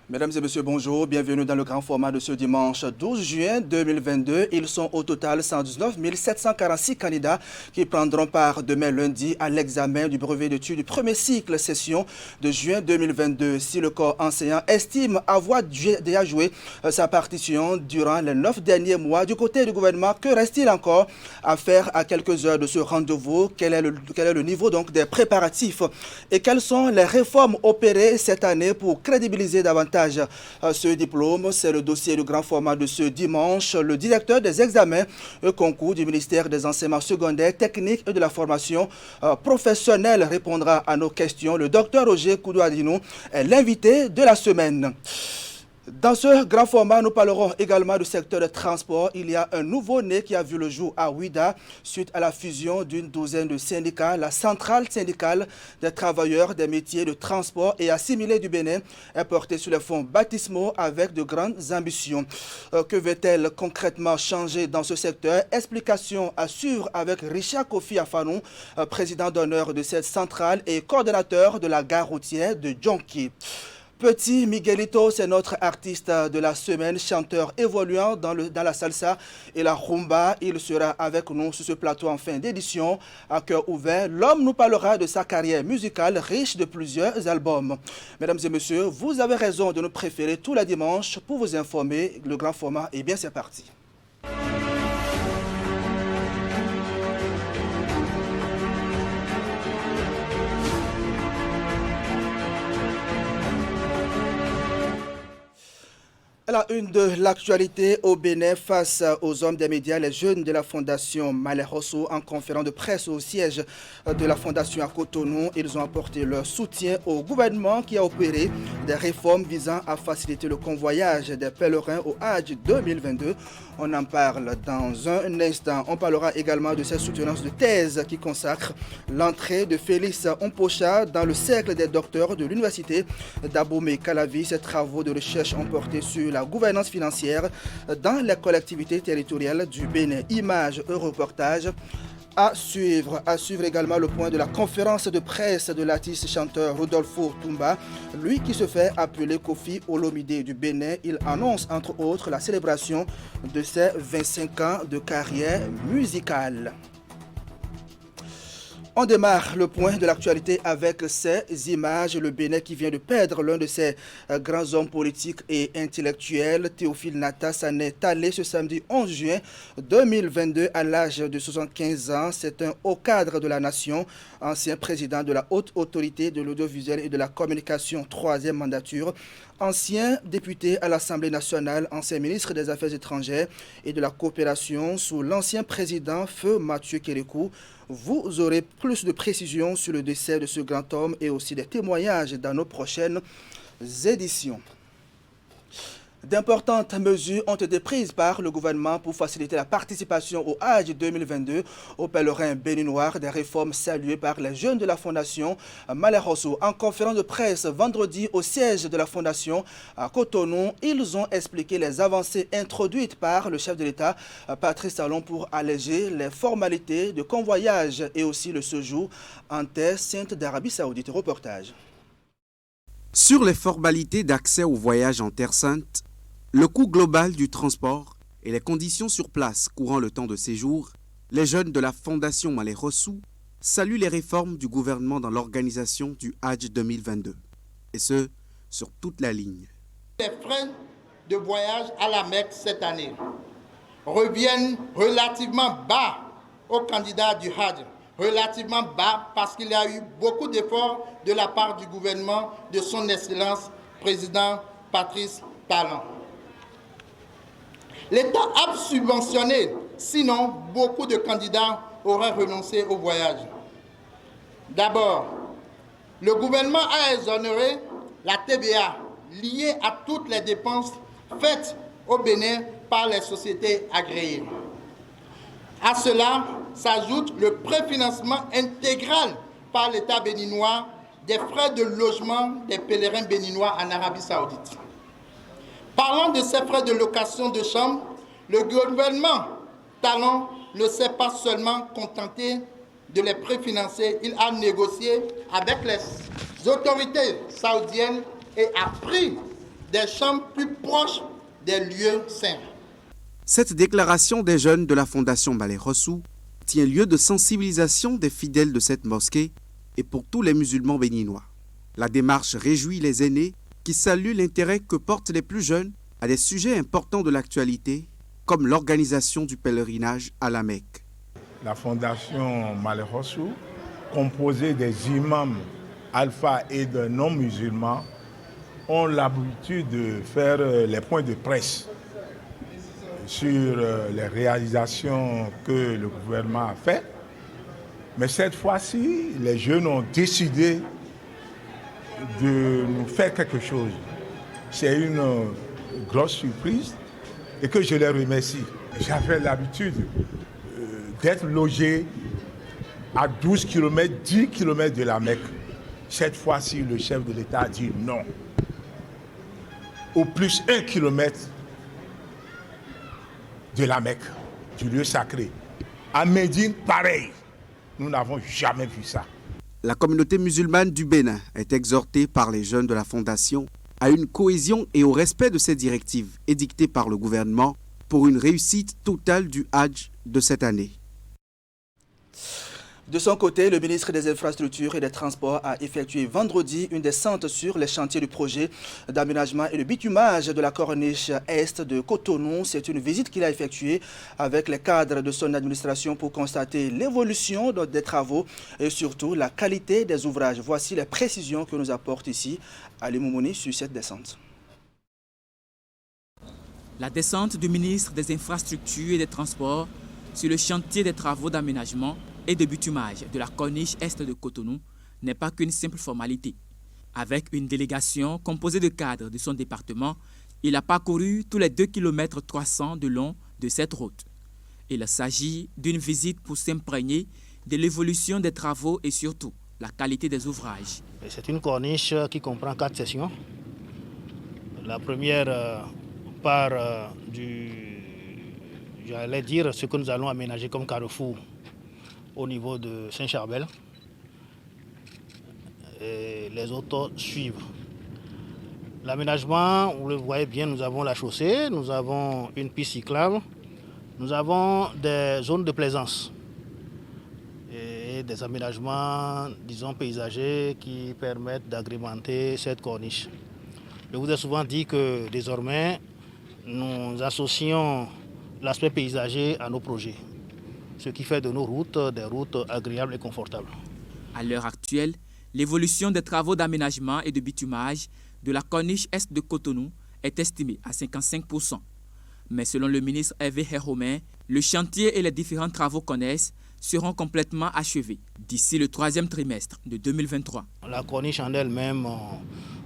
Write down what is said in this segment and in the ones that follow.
Mesdames et messieurs, bonjour. Bienvenue dans le grand format de ce dimanche 12 juin 2022. Ils sont au total 119 746 candidats qui prendront part demain lundi à l'examen du brevet d'études du premier cycle session de juin 2022. Si le corps enseignant estime avoir déjà joué sa partition durant les 9 derniers mois, du côté du gouvernement, que reste-t-il encore à faire à quelques heures de ce rendez-vous? Quel est le niveau donc des préparatifs et quelles sont les réformes opérées cette année pour crédibiliser davantage ce diplôme? C'est le dossier du grand format de ce dimanche. Le directeur des examens et concours du ministère des enseignements secondaires, techniques et de la formation professionnelle répondra à nos questions. Le docteur Roger Koudouadinou est l'invité de la semaine. Dans ce grand format, nous parlerons également du secteur des transports. Il y a un nouveau-né qui a vu le jour à Ouida suite à la fusion d'une douzaine de syndicats. La centrale syndicale des travailleurs des métiers de transport et assimilés du Bénin est portée sur les fonds baptismaux avec de grandes ambitions. Que va-t-elle concrètement changer dans ce secteur? Explication à suivre avec Richard Kofi Afanou, président d'honneur de cette centrale et coordonnateur de la gare routière de Djonki. Petit Miguelito, c'est notre artiste de la semaine, chanteur évoluant dans la salsa et la rumba. Il sera avec nous sur ce plateau en fin d'édition. À cœur ouvert, l'homme nous parlera de sa carrière musicale riche de plusieurs albums. Mesdames et messieurs, vous avez raison de nous préférer tous les dimanches pour vous informer. Le grand format, et bien c'est parti. À la une de l'actualité au Bénin, face aux hommes des médias, les jeunes de la Fondation Malais Rosso en conférence de presse au siège de la Fondation à Cotonou, ils ont apporté leur soutien au gouvernement qui a opéré des réformes visant à faciliter le convoyage des pèlerins au Hajj 2022. On en parle dans un instant. On parlera également de cette soutenance de thèse qui consacre l'entrée de Félix Ompocha dans le cercle des docteurs de l'université d'Abomey-Calavi. Ces travaux de recherche ont porté sur la gouvernance financière dans les collectivités territoriales du Bénin. Images et reportages à suivre également le point de la conférence de presse de l'artiste chanteur Rodolfo Toumba, lui qui se fait appeler Kofi Olomide du Bénin. Il annonce entre autres la célébration de ses 25 ans de carrière musicale. On démarre le point de l'actualité avec ces images. Le Bénin qui vient de perdre l'un de ses grands hommes politiques et intellectuels, Théophile Nata, s'en est allé ce samedi 11 juin 2022 à l'âge de 75 ans. C'est un haut cadre de la nation, ancien président de la haute autorité de l'audiovisuel et de la communication, troisième mandature, ancien député à l'Assemblée nationale, ancien ministre des Affaires étrangères et de la coopération sous l'ancien président Feu Mathieu Kérékou. Vous aurez plus de précisions sur le décès de ce grand homme et aussi des témoignages dans nos prochaines éditions. D'importantes mesures ont été prises par le gouvernement pour faciliter la participation au Hajj 2022 aux pèlerins béninois, des réformes saluées par les jeunes de la Fondation Malais Rosso. En conférence de presse vendredi au siège de la Fondation à Cotonou, ils ont expliqué les avancées introduites par le chef de l'État, Patrice Talon, pour alléger les formalités de convoyage et aussi le séjour en terre sainte d'Arabie Saoudite. Reportage. Sur les formalités d'accès au voyage en Terre Sainte, le coût global du transport et les conditions sur place courant le temps de séjour, les jeunes de la Fondation Malais Rosso saluent les réformes du gouvernement dans l'organisation du Hajj 2022, et ce, sur toute la ligne. Les frais de voyage à la Mecque cette année reviennent relativement bas aux candidats du Hajj. Relativement bas parce qu'il y a eu beaucoup d'efforts de la part du gouvernement de son Excellence, président Patrice Talon. L'État a subventionné, sinon beaucoup de candidats auraient renoncé au voyage. D'abord, le gouvernement a exonéré la TVA liée à toutes les dépenses faites au Bénin par les sociétés agréées. À cela s'ajoute le préfinancement intégral par l'État béninois des frais de logement des pèlerins béninois en Arabie Saoudite. Parlant de ces frais de location de chambre, le gouvernement Talon ne s'est pas seulement contenté de les préfinancer, il a négocié avec les autorités saoudiennes et a pris des chambres plus proches des lieux saints. Cette déclaration des jeunes de la Fondation Malais Rossou tient lieu de sensibilisation des fidèles de cette mosquée et pour tous les musulmans béninois. La démarche réjouit les aînés qui saluent l'intérêt que portent les plus jeunes à des sujets importants de l'actualité, comme l'organisation du pèlerinage à la Mecque. La Fondation Malais Rossou, composée des imams alpha et de non-musulmans, ont l'habitude de faire les points de presse sur les réalisations que le gouvernement a faites. Mais cette fois-ci, les jeunes ont décidé de nous faire quelque chose. C'est une grosse surprise et que je les remercie. J'avais l'habitude d'être logé à 12 km, 10 km de la Mecque. Cette fois-ci, le chef de l'État a dit non. Au plus 1 kilomètre de la Mecque, du lieu sacré. À Médine, pareil. Nous n'avons jamais vu ça. La communauté musulmane du Bénin est exhortée par les jeunes de la Fondation à une cohésion et au respect de ces directives édictées par le gouvernement pour une réussite totale du Hajj de cette année. De son côté, le ministre des Infrastructures et des Transports a effectué vendredi une descente sur les chantiers du projet d'aménagement et de bitumage de la corniche est de Cotonou. C'est une visite qu'il a effectuée avec les cadres de son administration pour constater l'évolution des travaux et surtout la qualité des ouvrages. Voici les précisions que nous apporte ici Ali Moumouni sur cette descente. La descente du ministre des Infrastructures et des Transports sur le chantier des travaux d'aménagement et de bitumage de la corniche est de Cotonou n'est pas qu'une simple formalité. Avec une délégation composée de cadres de son département, il a parcouru tous les 2 km 300 de long de cette route. Il s'agit d'une visite pour s'imprégner de l'évolution des travaux et surtout la qualité des ouvrages. C'est une corniche qui comprend 4 sections. La première part j'allais dire ce que nous allons aménager comme carrefour au niveau de Saint-Charbel. Et les autres suivent. L'aménagement, vous le voyez bien, nous avons la chaussée, nous avons une piste cyclable, nous avons des zones de plaisance et des aménagements, disons, paysagers qui permettent d'agrémenter cette corniche. Je vous ai souvent dit que désormais, nous associons l'aspect paysager à nos projets, ce qui fait de nos routes des routes agréables et confortables. À l'heure actuelle, l'évolution des travaux d'aménagement et de bitumage de la corniche est de Cotonou est estimée à 55%. Mais selon le ministre Hervé Héromain, le chantier et les différents travaux connexes seront complètement achevés d'ici le 3e trimestre de 2023. La corniche en elle-même,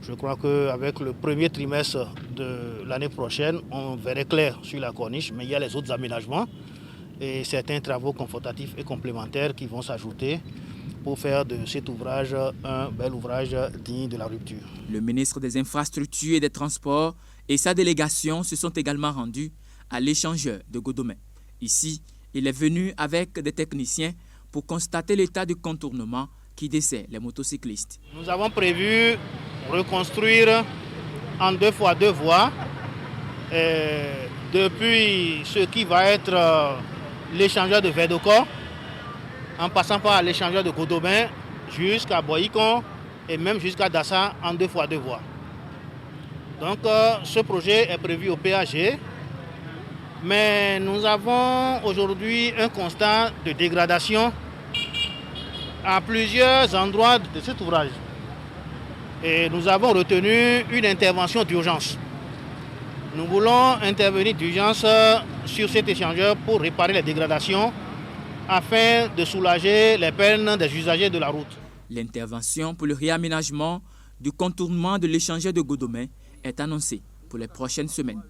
je crois qu'avec le premier trimestre de l'année prochaine, on verrait clair sur la corniche, mais il y a les autres aménagements et certains travaux confortatifs et complémentaires qui vont s'ajouter pour faire de cet ouvrage un bel ouvrage digne de la rupture. Le ministre des Infrastructures et des Transports et sa délégation se sont également rendus à l'échangeur de Godomè. Ici, il est venu avec des techniciens pour constater l'état du contournement qui dessert les motocyclistes. Nous avons prévu reconstruire en 2x2 voies depuis ce qui va être l'échangeur de Verdocor, en passant par l'échangeur de Godomè jusqu'à Boycon et même jusqu'à Dassa en 2x2 voies. Donc ce projet est prévu au PAG, mais nous avons aujourd'hui un constat de dégradation à plusieurs endroits de cet ouvrage. Et nous avons retenu une intervention d'urgence. Nous voulons intervenir d'urgence sur cet échangeur pour réparer les dégradations afin de soulager les peines des usagers de la route. L'intervention pour le réaménagement du contournement de l'échangeur de Godomè est annoncée pour les prochaines semaines.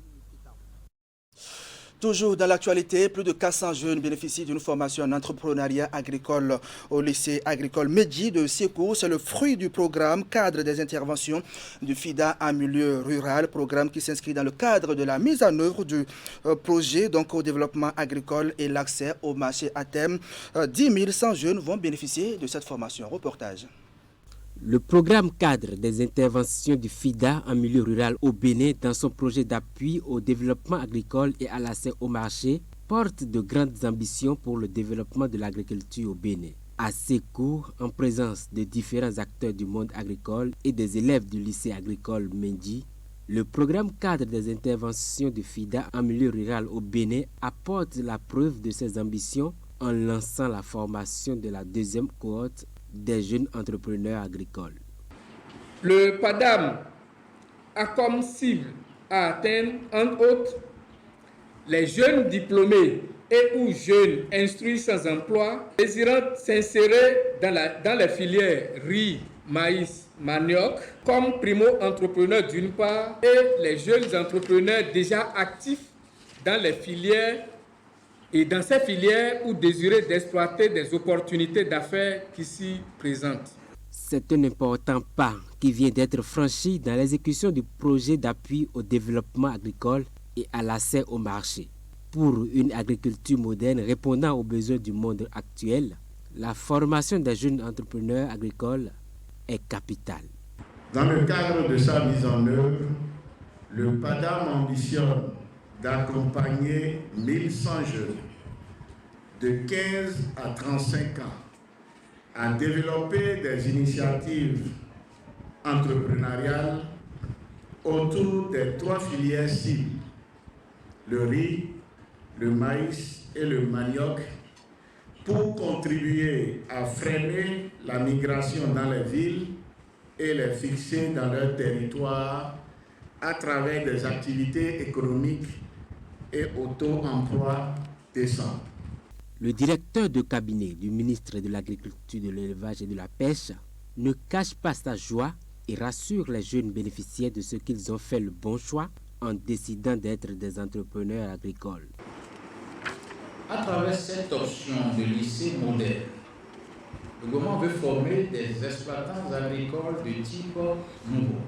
Toujours dans l'actualité, plus de 400 jeunes bénéficient d'une formation en entrepreneuriat agricole au lycée agricole Medji de Sékou. C'est le fruit du programme cadre des interventions du FIDA en milieu rural, programme qui s'inscrit dans le cadre de la mise en œuvre du projet donc au développement agricole et l'accès au marché à terme. 10 100 jeunes vont bénéficier de cette formation. Reportage. Le programme cadre des interventions du FIDA en milieu rural au Bénin dans son projet d'appui au développement agricole et à l'accès au marché porte de grandes ambitions pour le développement de l'agriculture au Bénin. À ces cours, en présence de différents acteurs du monde agricole et des élèves du lycée agricole Mendy, le programme cadre des interventions du FIDA en milieu rural au Bénin apporte la preuve de ses ambitions en lançant la formation de la deuxième cohorte des jeunes entrepreneurs agricoles. Le PADAM a comme cible à atteindre, entre autres, les jeunes diplômés et ou jeunes instruits sans emploi désirant s'insérer dans les filières riz, maïs, manioc, comme primo-entrepreneurs d'une part, et les jeunes entrepreneurs déjà actifs dans les filières et dans ces filières ou désirer d'exploiter des opportunités d'affaires qui s'y présentent. C'est un important pas qui vient d'être franchi dans l'exécution du projet d'appui au développement agricole et à l'accès au marché. Pour une agriculture moderne répondant aux besoins du monde actuel, la formation des jeunes entrepreneurs agricoles est capitale. Dans le cadre de sa mise en œuvre, le PADAM ambitionne d'accompagner 1100 jeunes de 15 à 35 ans à développer des initiatives entrepreneuriales autour des 3 filières cibles, le riz, le maïs et le manioc, pour contribuer à freiner la migration dans les villes et les fixer dans leur territoire à travers des activités économiques et auto-emploi décents. Le directeur de cabinet du ministre de l'Agriculture, de l'Élevage et de la Pêche ne cache pas sa joie et rassure les jeunes bénéficiaires de ce qu'ils ont fait le bon choix en décidant d'être des entrepreneurs agricoles. À travers cette option de lycée moderne, le gouvernement veut former des exploitants agricoles de type nouveau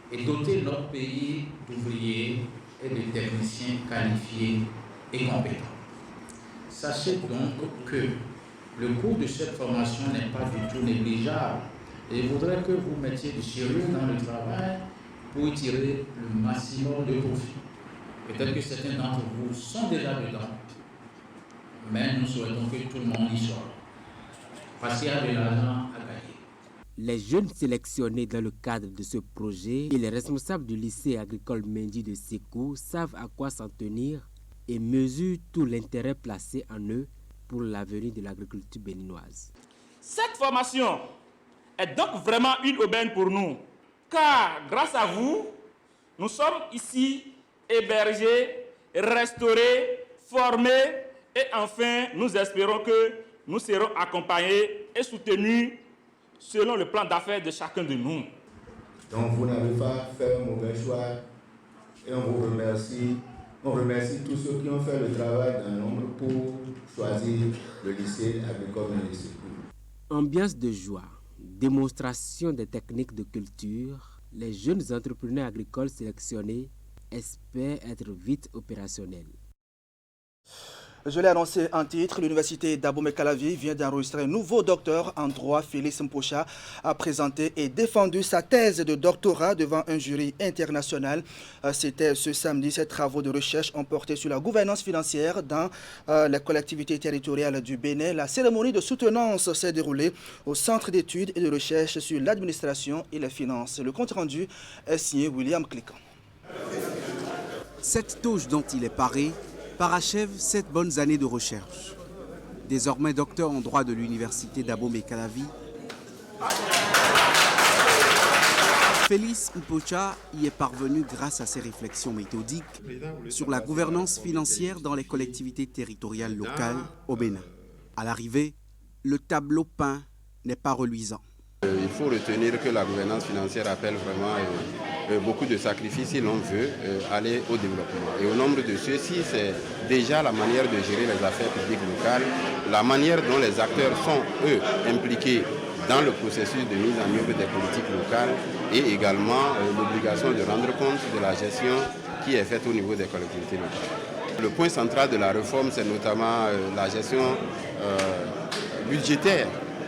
et doter notre pays d'ouvriers et de techniciens qualifiés et compétents. Sachez donc que le coût de cette formation n'est pas du tout négligeable et je voudrais que vous mettiez du sérieux dans le travail pour y tirer le maximum de profit. Peut-être que certains d'entre vous sont déjà dedans, mais nous souhaitons que tout le monde y soit. Parce qu'il y a de l'argent à gagner. Les jeunes sélectionnés dans le cadre de ce projet et les responsables du lycée agricole Mendy de Sékou savent à quoi s'en tenir et mesurent tout l'intérêt placé en eux pour l'avenir de l'agriculture béninoise. Cette formation est donc vraiment une aubaine pour nous, car grâce à vous, nous sommes ici hébergés, restaurés, formés et enfin, nous espérons que nous serons accompagnés et soutenus selon le plan d'affaires de chacun de nous. Donc vous n'avez pas fait un mauvais choix et on vous remercie. On remercie tous ceux qui ont fait le travail d'un nombre pour choisir le lycée agricole de Sékou. Ambiance de joie, démonstration des techniques de culture, les jeunes entrepreneurs agricoles sélectionnés espèrent être vite opérationnels. Je l'ai annoncé en titre, l'université d'Abomey-Calavi vient d'enregistrer un nouveau docteur en droit. Félix Mpocha a présenté et défendu sa thèse de doctorat devant un jury international. C'était ce samedi. Ces travaux de recherche ont porté sur la gouvernance financière dans les collectivités territoriales du Bénin. La cérémonie de soutenance s'est déroulée au Centre d'études et de recherche sur l'administration et les finances. Le compte-rendu est signé William Clican. Cette touche dont il est paré parachève 7 bonnes années de recherche. Désormais docteur en droit de l'université d'Abomey-Calavi, Félix Mpocha y est parvenu grâce à ses réflexions méthodiques sur la gouvernance financière dans les collectivités territoriales locales au Bénin. À l'arrivée, le tableau peint n'est pas reluisant. Il faut retenir que la gouvernance financière appelle vraiment beaucoup de sacrifices si l'on veut aller au développement. Et au nombre de ceux-ci, c'est déjà la manière de gérer les affaires publiques locales, la manière dont les acteurs sont, eux, impliqués dans le processus de mise en œuvre des politiques locales et également l'obligation de rendre compte de la gestion qui est faite au niveau des collectivités locales. Le point central de la réforme, c'est notamment la gestion budgétaire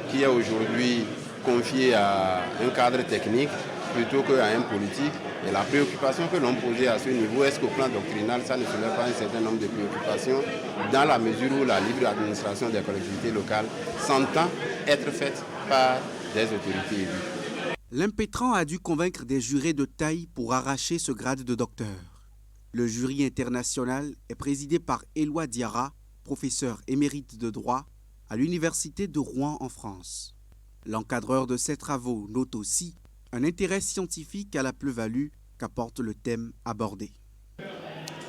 qui est aujourd'hui confié à un cadre technique plutôt qu'à un politique. Et la préoccupation que l'on posait à ce niveau, est-ce qu'au plan doctrinal, ça ne soulève pas un certain nombre de préoccupations dans la mesure où la libre administration des collectivités locales s'entend être faite par des autorités élues. L'impétrant a dû convaincre des jurés de taille pour arracher ce grade de docteur. Le jury international est présidé par Éloi Diarra, professeur émérite de droit à l'Université de Rouen en France. L'encadreur de ces travaux note aussi un intérêt scientifique à la plus-value qu'apporte le thème abordé.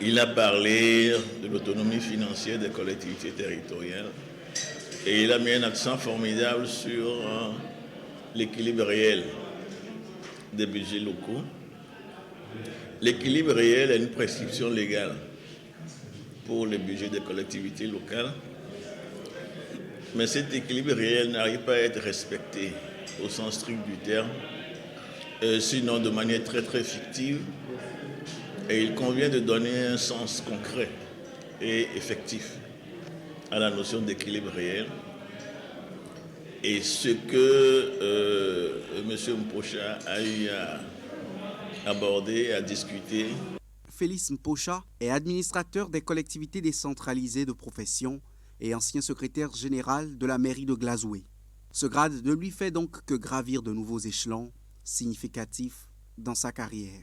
Il a parlé de l'autonomie financière des collectivités territoriales et il a mis un accent formidable sur l'équilibre réel des budgets locaux. L'équilibre réel est une prescription légale pour les budgets des collectivités locales, mais cet équilibre réel n'arrive pas à être respecté au sens strict du terme, sinon de manière très très fictive, et il convient de donner un sens concret et effectif à la notion d'équilibre réel. Et ce que M. Mpocha a eu à aborder, à discuter. Félix Mpocha est administrateur des collectivités décentralisées de profession et ancien secrétaire général de la mairie de Glazoué. Ce grade ne lui fait donc que gravir de nouveaux échelons significatifs dans sa carrière.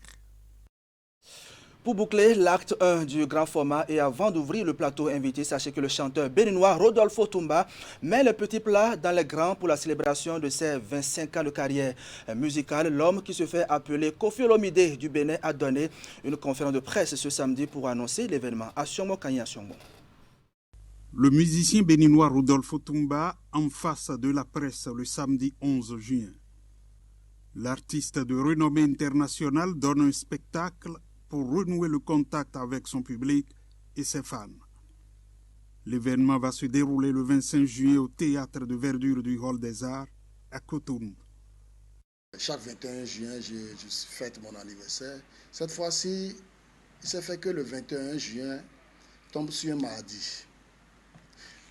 Pour boucler l'acte 1 du grand format et avant d'ouvrir le plateau invité, sachez que le chanteur béninois Rodolphe Otumba met le petit plat dans les grands pour la célébration de ses 25 ans de carrière musicale. L'homme qui se fait appeler Kofi Olomide du Bénin a donné une conférence de presse ce samedi pour annoncer l'événement. Asiomo Kanya Asiomo. Le musicien béninois Rodolphe Otumba en face de la presse le samedi 11 juin. L'artiste de renommée internationale donne un spectacle pour renouer le contact avec son public et ses fans. L'événement va se dérouler le 25 juillet au Théâtre de Verdure du Hall des Arts à Cotonou. Chaque 21 juin, je fête mon anniversaire. Cette fois-ci, il s'est fait que le 21 juin tombe sur un mardi.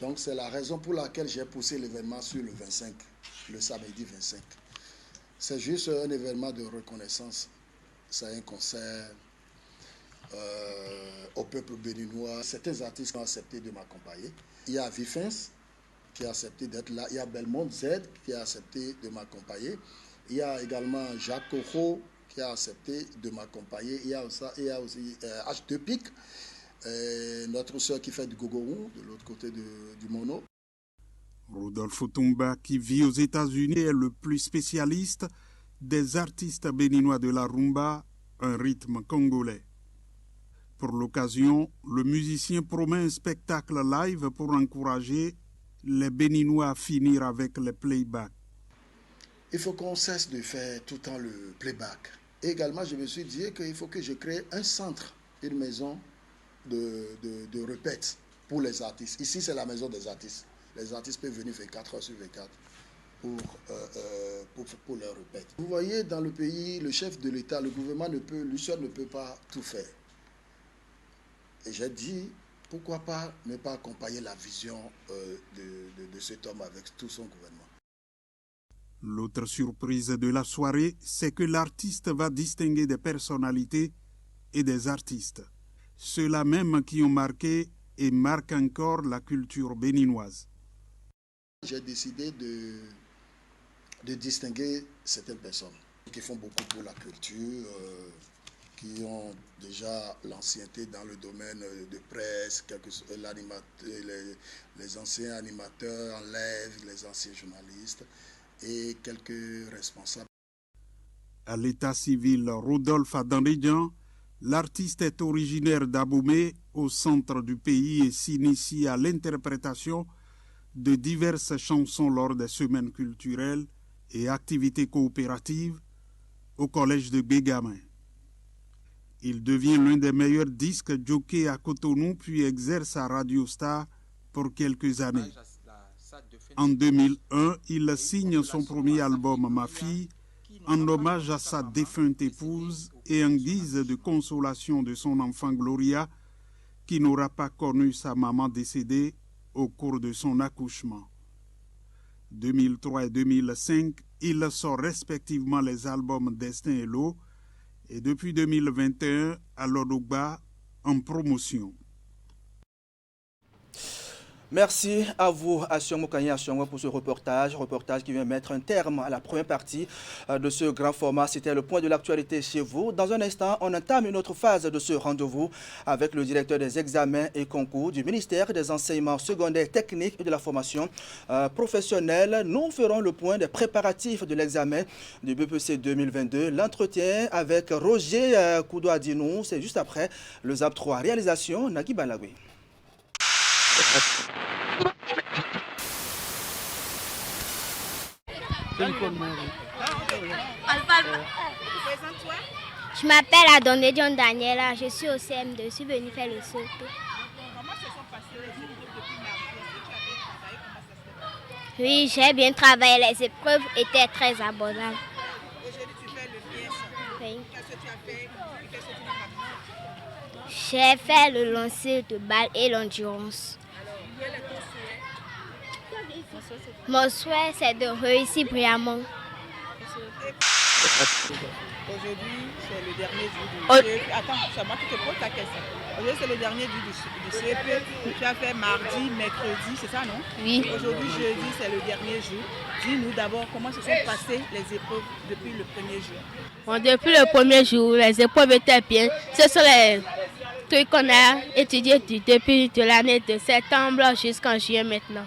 Donc c'est la raison pour laquelle j'ai poussé l'événement sur le 25, le samedi 25. C'est juste un événement de reconnaissance. C'est un concert au peuple béninois. Certains artistes ont accepté de m'accompagner. Il y a Vifens qui a accepté d'être là. Il y a Belmont Z qui a accepté de m'accompagner. Il y a également Jacques Coro qui a accepté de m'accompagner. Il y a aussi H2Pic, notre soeur qui fait du gogorou de l'autre côté du mono. Rodolphe Otumba, qui vit aux États-Unis, est le plus spécialiste des artistes béninois de la rumba, un rythme congolais. Pour l'occasion, le musicien promet un spectacle live pour encourager les Béninois à finir avec les playbacks. Il faut qu'on cesse de faire tout le temps le playback. Et également, je me suis dit qu'il faut que je crée un centre, une maison de répète pour les artistes. Ici, c'est la maison des artistes. Les artistes peuvent venir 24 heures sur 24 pour leur répète. Vous voyez, dans le pays, le chef de l'État, le gouvernement lui seul ne peut pas tout faire. Et j'ai dit, pourquoi pas ne pas accompagner la vision de cet homme avec tout son gouvernement. L'autre surprise de la soirée, c'est que l'artiste va distinguer des personnalités et des artistes. Ceux-là même qui ont marqué et marquent encore la culture béninoise. J'ai décidé de distinguer certaines personnes qui font beaucoup pour la culture, qui ont déjà l'ancienneté dans le domaine de presse, les anciens animateurs en live, les anciens journalistes et quelques responsables. À l'état civil, Rodolphe Adanridjan, l'artiste est originaire d'Aboumé, au centre du pays, et s'initie à l'interprétation de diverses chansons lors des semaines culturelles et activités coopératives au collège de Bégamin. Il devient l'un des meilleurs disques jockeys à Cotonou, puis exerce à Radio Star pour quelques années. En 2001, il signe son premier album Ma fille, en hommage à sa défunte épouse et en guise de consolation de son enfant Gloria, qui n'aura pas connu sa maman décédée au cours de son accouchement. 2003 et 2005, Ils sont respectivement les albums Destin et L'eau et depuis 2021 à l'Odogba en promotion. Merci à vous, Asion Mokanya Asion, pour ce reportage qui vient mettre un terme à la première partie de ce grand format. C'était le point de l'actualité chez vous. Dans un instant, on entame une autre phase de ce rendez-vous avec le directeur des examens et concours du ministère des enseignements secondaires techniques et de la formation professionnelle. Nous ferons le point des préparatifs de l'examen du BPC 2022. L'entretien avec Roger Koudouadinou, c'est juste après le ZAP 3. Réalisation, Nagui Balagui. Je m'appelle Adonde John Daniela, je suis au CM2, je suis venue faire le saut. Comment se sont passés les jours depuis mardi? Est-ce que tu as bien travaillé? Comment ça se fait? Oui, j'ai bien travaillé, les épreuves étaient très abordables. Aujourd'hui, tu fais le PS. Oui. Qu'est-ce que tu as fait et qu'est-ce que tu n'as pas fait? J'ai fait le lancer de balle et l'endurance. Quel est ton souhait? Mon souhait, c'est de réussir brillamment. Aujourd'hui, c'est le dernier jour du CEP. Attends, c'est moi qui te pose la question. Aujourd'hui, c'est le dernier jour du CEP. Tu as fait mardi, mercredi, c'est ça, non? Oui. Aujourd'hui, jeudi, c'est le dernier jour. Dis-nous d'abord comment se sont passées les épreuves depuis le premier jour. Bon, depuis le premier jour, les épreuves étaient bien. Ce sont les trucs qu'on a étudiés depuis l'année de septembre jusqu'en juillet maintenant.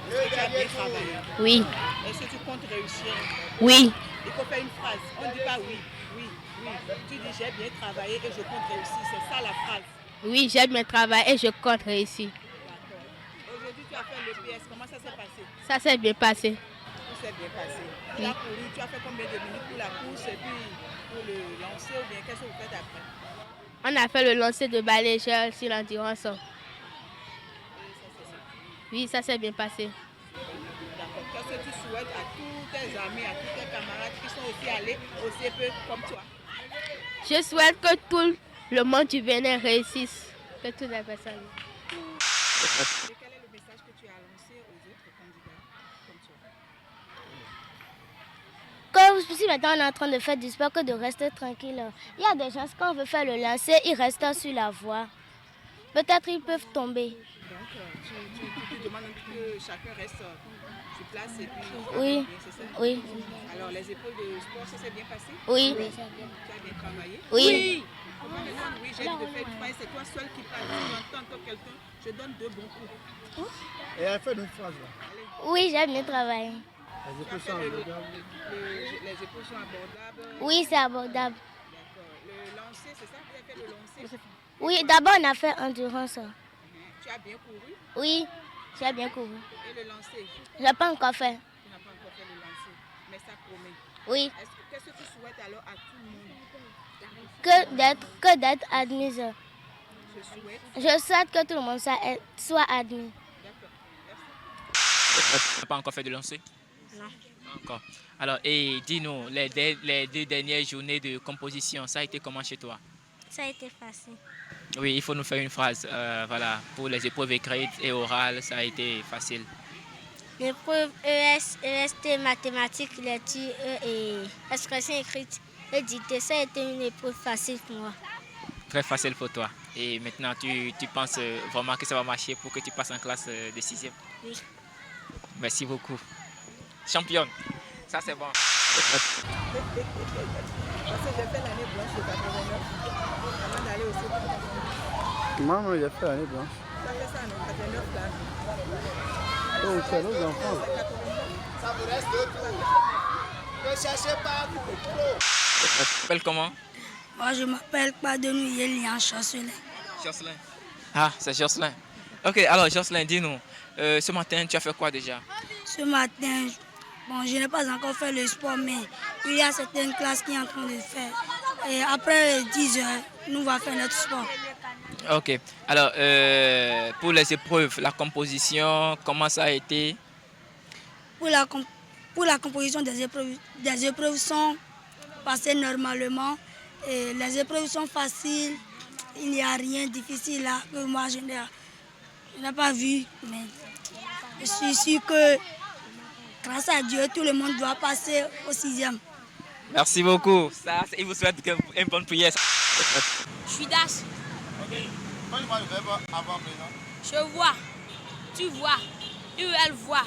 Est-ce que tu as bien travaillé? Oui. Est-ce que tu comptes réussir? Oui. Il faut faire une phrase. On ne dit pas oui, oui, oui. Tu dis j'ai bien travaillé et je compte réussir. C'est ça la phrase. Oui, j'ai bien travaillé et je compte réussir. D'accord. Aujourd'hui, tu as fait le PS. Comment ça s'est passé? Ça s'est bien passé. Tout s'est bien passé. Tu as couru, tu as fait combien de minutes pour la course et puis pour le lancer ou bien qu'est-ce que vous faites après? On a fait le lancer de balayeur sur l'endurance. Oui, ça s'est bien passé. D'accord. Qu'est-ce que tu souhaites à tous tes amis, à tous tes camarades qui sont aussi allés au CP comme toi? Je souhaite que tout le monde du Bénin réussisse, que toutes les personnes. Et quel est le message que tu as lancé aux autres candidats comme toi? Comme si maintenant on est en train de faire du sport, que de rester tranquille. Il y a des gens, quand on veut faire le lancer, ils restent sur la voie. Peut-être ils peuvent tomber. Donc, tu demandes que chacun reste sur place et puis... Oui. C'est ça? Oui. Alors, les épreuves de sport, ça s'est bien passé? Oui. Tu as bien travaillé? Oui. Oui, j'ai dit de faire une phrase, c'est toi seul qui parle. Si j'entends quelqu'un, je donne 2 bons coups. Et elle fait une phrase là. Oui, j'ai bien travaillé. Les épreuves sont abordables. Les épreuves sont abordables? Oui, c'est abordable. D'accord. Le lancer, c'est ça? Vous avez fait le lancer? Oui, d'abord on a fait endurance. Tu as bien couru? Oui, j'ai bien couru. Et le lancer? Je n'ai pas encore fait. Tu n'as pas encore fait le lancer, mais ça promet. Oui. Qu'est-ce que tu souhaites alors à tout le monde? Que d'être admise. Je souhaite que tout le monde soit admis. Tu n'as pas encore fait de lancer? Non. Encore. Alors, et dis-nous, les 2 dernières journées de composition, ça a été comment chez toi? Ça a été facile. Oui, il faut nous faire une phrase. Voilà, pour les épreuves écrites et orales, ça a été facile. L'épreuve ES, EST, mathématiques, lecture et expression écrite et dictée, ça a été une épreuve facile pour moi. Très facile pour toi. Et maintenant, tu penses vraiment que ça va marcher pour que tu passes en classe de 6e? Oui. Merci beaucoup. Championne, ça c'est bon. Parce que j'ai fait l'année blanche de 89 avant d'aller au CP. Maman, j'ai fait l'année blanche. Tu as fait ça en 89 là? Oh, c'est nos enfants. Ça vous reste 2 tours. Ne cherchez pas Tu t'appelles comment? Moi, je m'appelle Padenou Yelian Jocelyn. Jocelyn. Ah, c'est Jocelyn. Ok, alors Jocelyn, dis-nous, ce matin, tu as fait quoi déjà? Ce matin, bon, je n'ai pas encore fait le sport, mais il y a certaines classes qui sont en train de faire. Et après 10 heures, nous allons faire notre sport. Ok, alors pour les épreuves, la composition, comment ça a été? Pour la composition des épreuves sont passées normalement. Et les épreuves sont faciles, il n'y a rien de difficile là que moi je n'ai pas vu, mais je suis sûr que grâce à Dieu, tout le monde doit passer au 6e. Merci beaucoup. Ça, il vous souhaite une bonne prière. Je suis Das. Ok. Quand tu vois le verbe avant présent. Je vois. Tu vois. UL voit.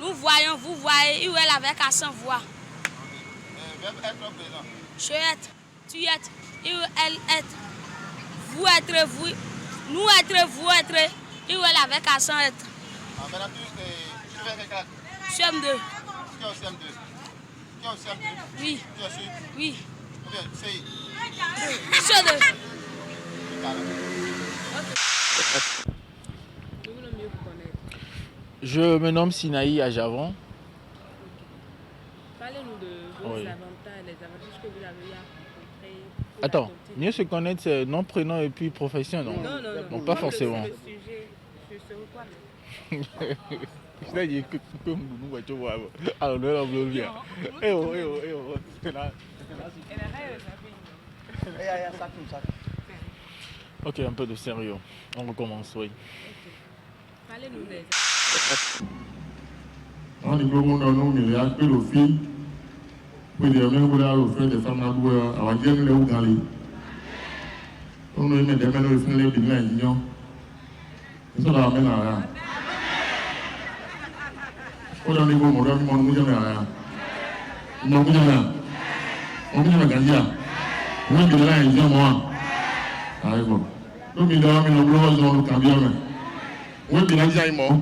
Nous voyons, vous voyez. UL avec accent voix. Verbe être présent. Je être. Tu être. UL être. Vous être, vous. Nous être, vous être. UL avec accent être. Maintenant, tu fais quelle classe? CM2. Tu es au CM2. Tu es au CM2? Oui. Tu es sûr? Oui. Ou bien, CI? CE2. Je me nomme Sinaï Ajavon. Parlez-nous de vos avantages, les avantages que vous avez rencontrés. Attends, mieux se connaître, c'est nom, prénom et puis profession, non? Non, pas forcément. Le sujet, je sais quoi, mais... C'est-à-dire que nous voyons alors nous allons bien. Ok, un peu de sérieux. On recommence, oui. Parlez-nous des... On dit que nous avons fait le film. Puis nous avons fait des femmes à la guerre de l'Ougali. On a mis des mains dans le film de l'Union. Et ça, on a mis à rien. On a mis au monde, on a mis à rien. On a mis à rien. On a mis à rien. On a mis à rien. Ah, bon. Nous avons mis le blog dans le camion. On a mis à rien.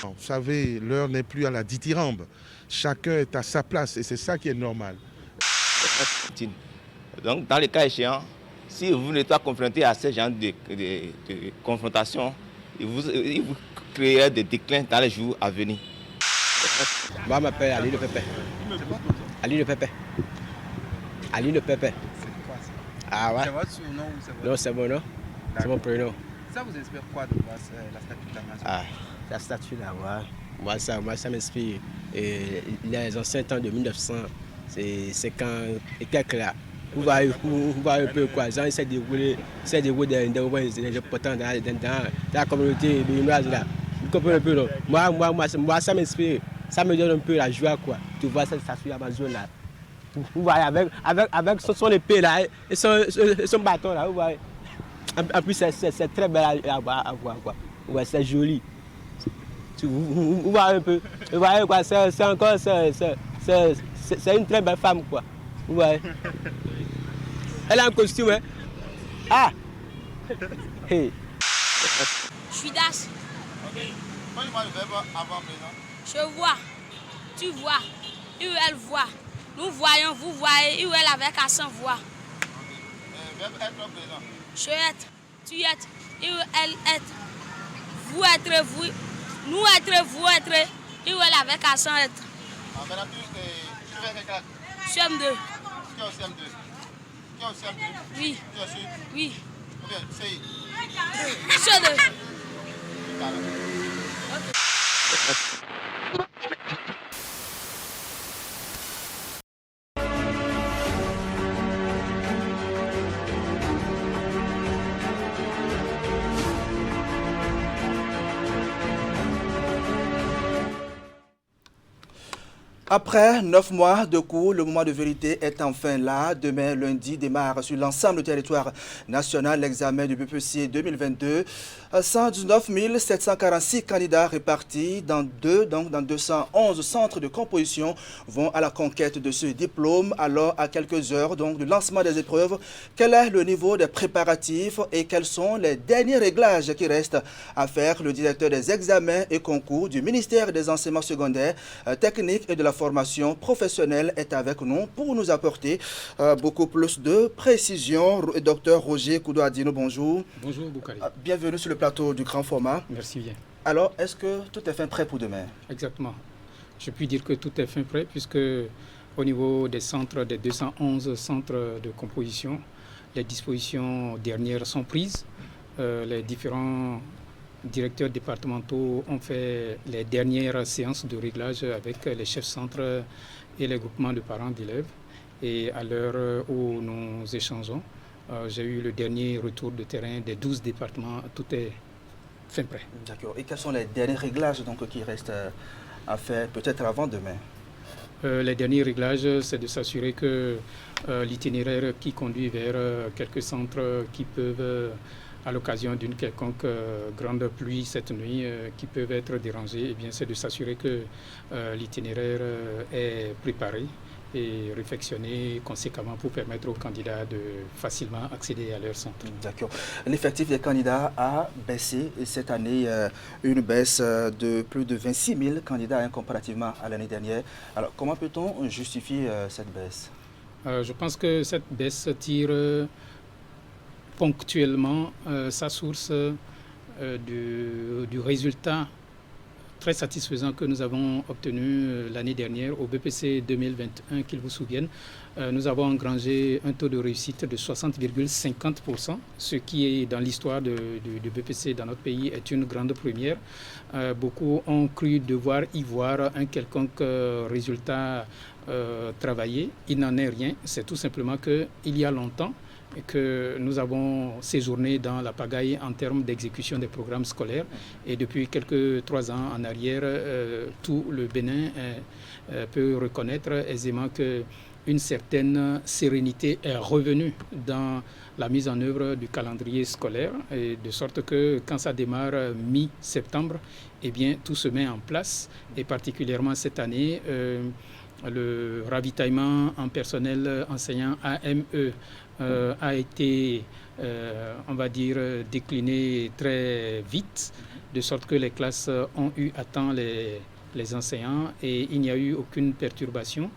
Vous savez, l'heure n'est plus à la dithyrambe. Chacun est à sa place et c'est ça qui est normal. Donc, dans le cas échéant, si vous n'êtes pas confronté à ce genre de confrontation, il vous créera des déclins dans les jours à venir. Moi, je m'appelle Ali Le Pépé. Ali Le Pépé. Ali Le Pépé. Ah ouais. C'est votre surnom ou c'est votre... Non, c'est mon nom. C'est mon prénom. Ça vous inspire quoi de voir la statue de la nation? Ah, la statue là, ouais. Moi, ça m'inspire. Les anciens temps de 1900, c'est quand quelques là. Vous voyez un peu quoi. Les gens essaient de dérouler des importants dans la communauté béninoise là. Vous comprenez un peu, non? Moi, ça m'inspire. Ça me donne un peu la joie, quoi. Tu vois cette statue Amazon là. Vous voyez, avec son épée là et son bâton là, vous voyez. En plus, c'est très belle à voir, quoi. Ouais, c'est joli. Vous voyez un peu. Vous voyez quoi, c'est encore, c'est une très belle femme, quoi. Vous voyez. Elle a un costume, hein. Ah. Hey. Je suis Das. Ok. Quand tu vois le verbe avant présent. Je vois. Tu vois. UL voit. Nous voyons, vous voyez, UL avec accent voix. Verbe être présent. Je être, tu être, UL être, vous être, vous, nous être, vous être, UL avec accent être. Maintenant, tu fais quelle classe? CM2. Tu es au CM2. Tu es au CM2? Oui. Tu es sûr? Oui. Ou bien, CI? CE2. Après 9 mois de cours, le moment de vérité est enfin là. Demain, lundi, démarre sur l'ensemble du territoire national l'examen du BPC 2022. 119 746 candidats répartis dans 211 centres de composition vont à la conquête de ce diplôme. Alors, à quelques heures du lancement des épreuves, quel est le niveau des préparatifs et quels sont les derniers réglages qui restent à faire? Le directeur des examens et concours du ministère des enseignements secondaires, techniques et de la formation professionnelle est avec nous pour nous apporter beaucoup plus de précision. Docteur Roger Koudouadino, bonjour. Bonjour Boukari. Bienvenue sur le plateau du grand format. Merci bien. Alors, est-ce que tout est fin prêt pour demain? Exactement. Je puis dire que tout est fin prêt puisque au niveau des centres, des 211 centres de composition, les dispositions dernières sont prises. Les différents directeurs départementaux ont fait les dernières séances de réglage avec les chefs centres et les groupements de parents d'élèves. Et à l'heure où nous échangeons, J'ai eu le dernier retour de terrain des 12 départements, tout est fin prêt. D'accord. Et quels sont les derniers réglages donc, qui restent à faire, peut-être avant demain? Les derniers réglages, c'est de s'assurer que l'itinéraire qui conduit vers quelques centres qui peuvent, à l'occasion d'une quelconque grande pluie cette nuit, qui peuvent être dérangés, eh bien, c'est de s'assurer que l'itinéraire est préparé et réflexionner conséquemment pour permettre aux candidats de facilement accéder à leur centre. D'accord. L'effectif des candidats a baissé cette année, une baisse de plus de 26 000 candidats comparativement à l'année dernière. Alors comment peut-on justifier cette baisse? Je pense que cette baisse tire ponctuellement sa source du résultat très satisfaisant que nous avons obtenu l'année dernière au BPC 2021, qu'il vous souvienne. Nous avons engrangé un taux de réussite de 60,50%, ce qui est dans l'histoire du BPC dans notre pays est une grande première. Beaucoup ont cru devoir y voir un quelconque résultat travaillé. Il n'en est rien. C'est tout simplement qu'il y a longtemps que nous avons séjourné dans la pagaille en termes d'exécution des programmes scolaires. Et depuis quelques 3 ans en arrière, tout le Bénin peut reconnaître aisément qu'une certaine sérénité est revenue dans la mise en œuvre du calendrier scolaire, et de sorte que quand ça démarre mi-septembre, eh bien, tout se met en place. Et particulièrement cette année, le ravitaillement en personnel enseignant AME a été, on va dire, décliné très vite, de sorte que les classes ont eu à temps les enseignants et il n'y a eu aucune perturbation.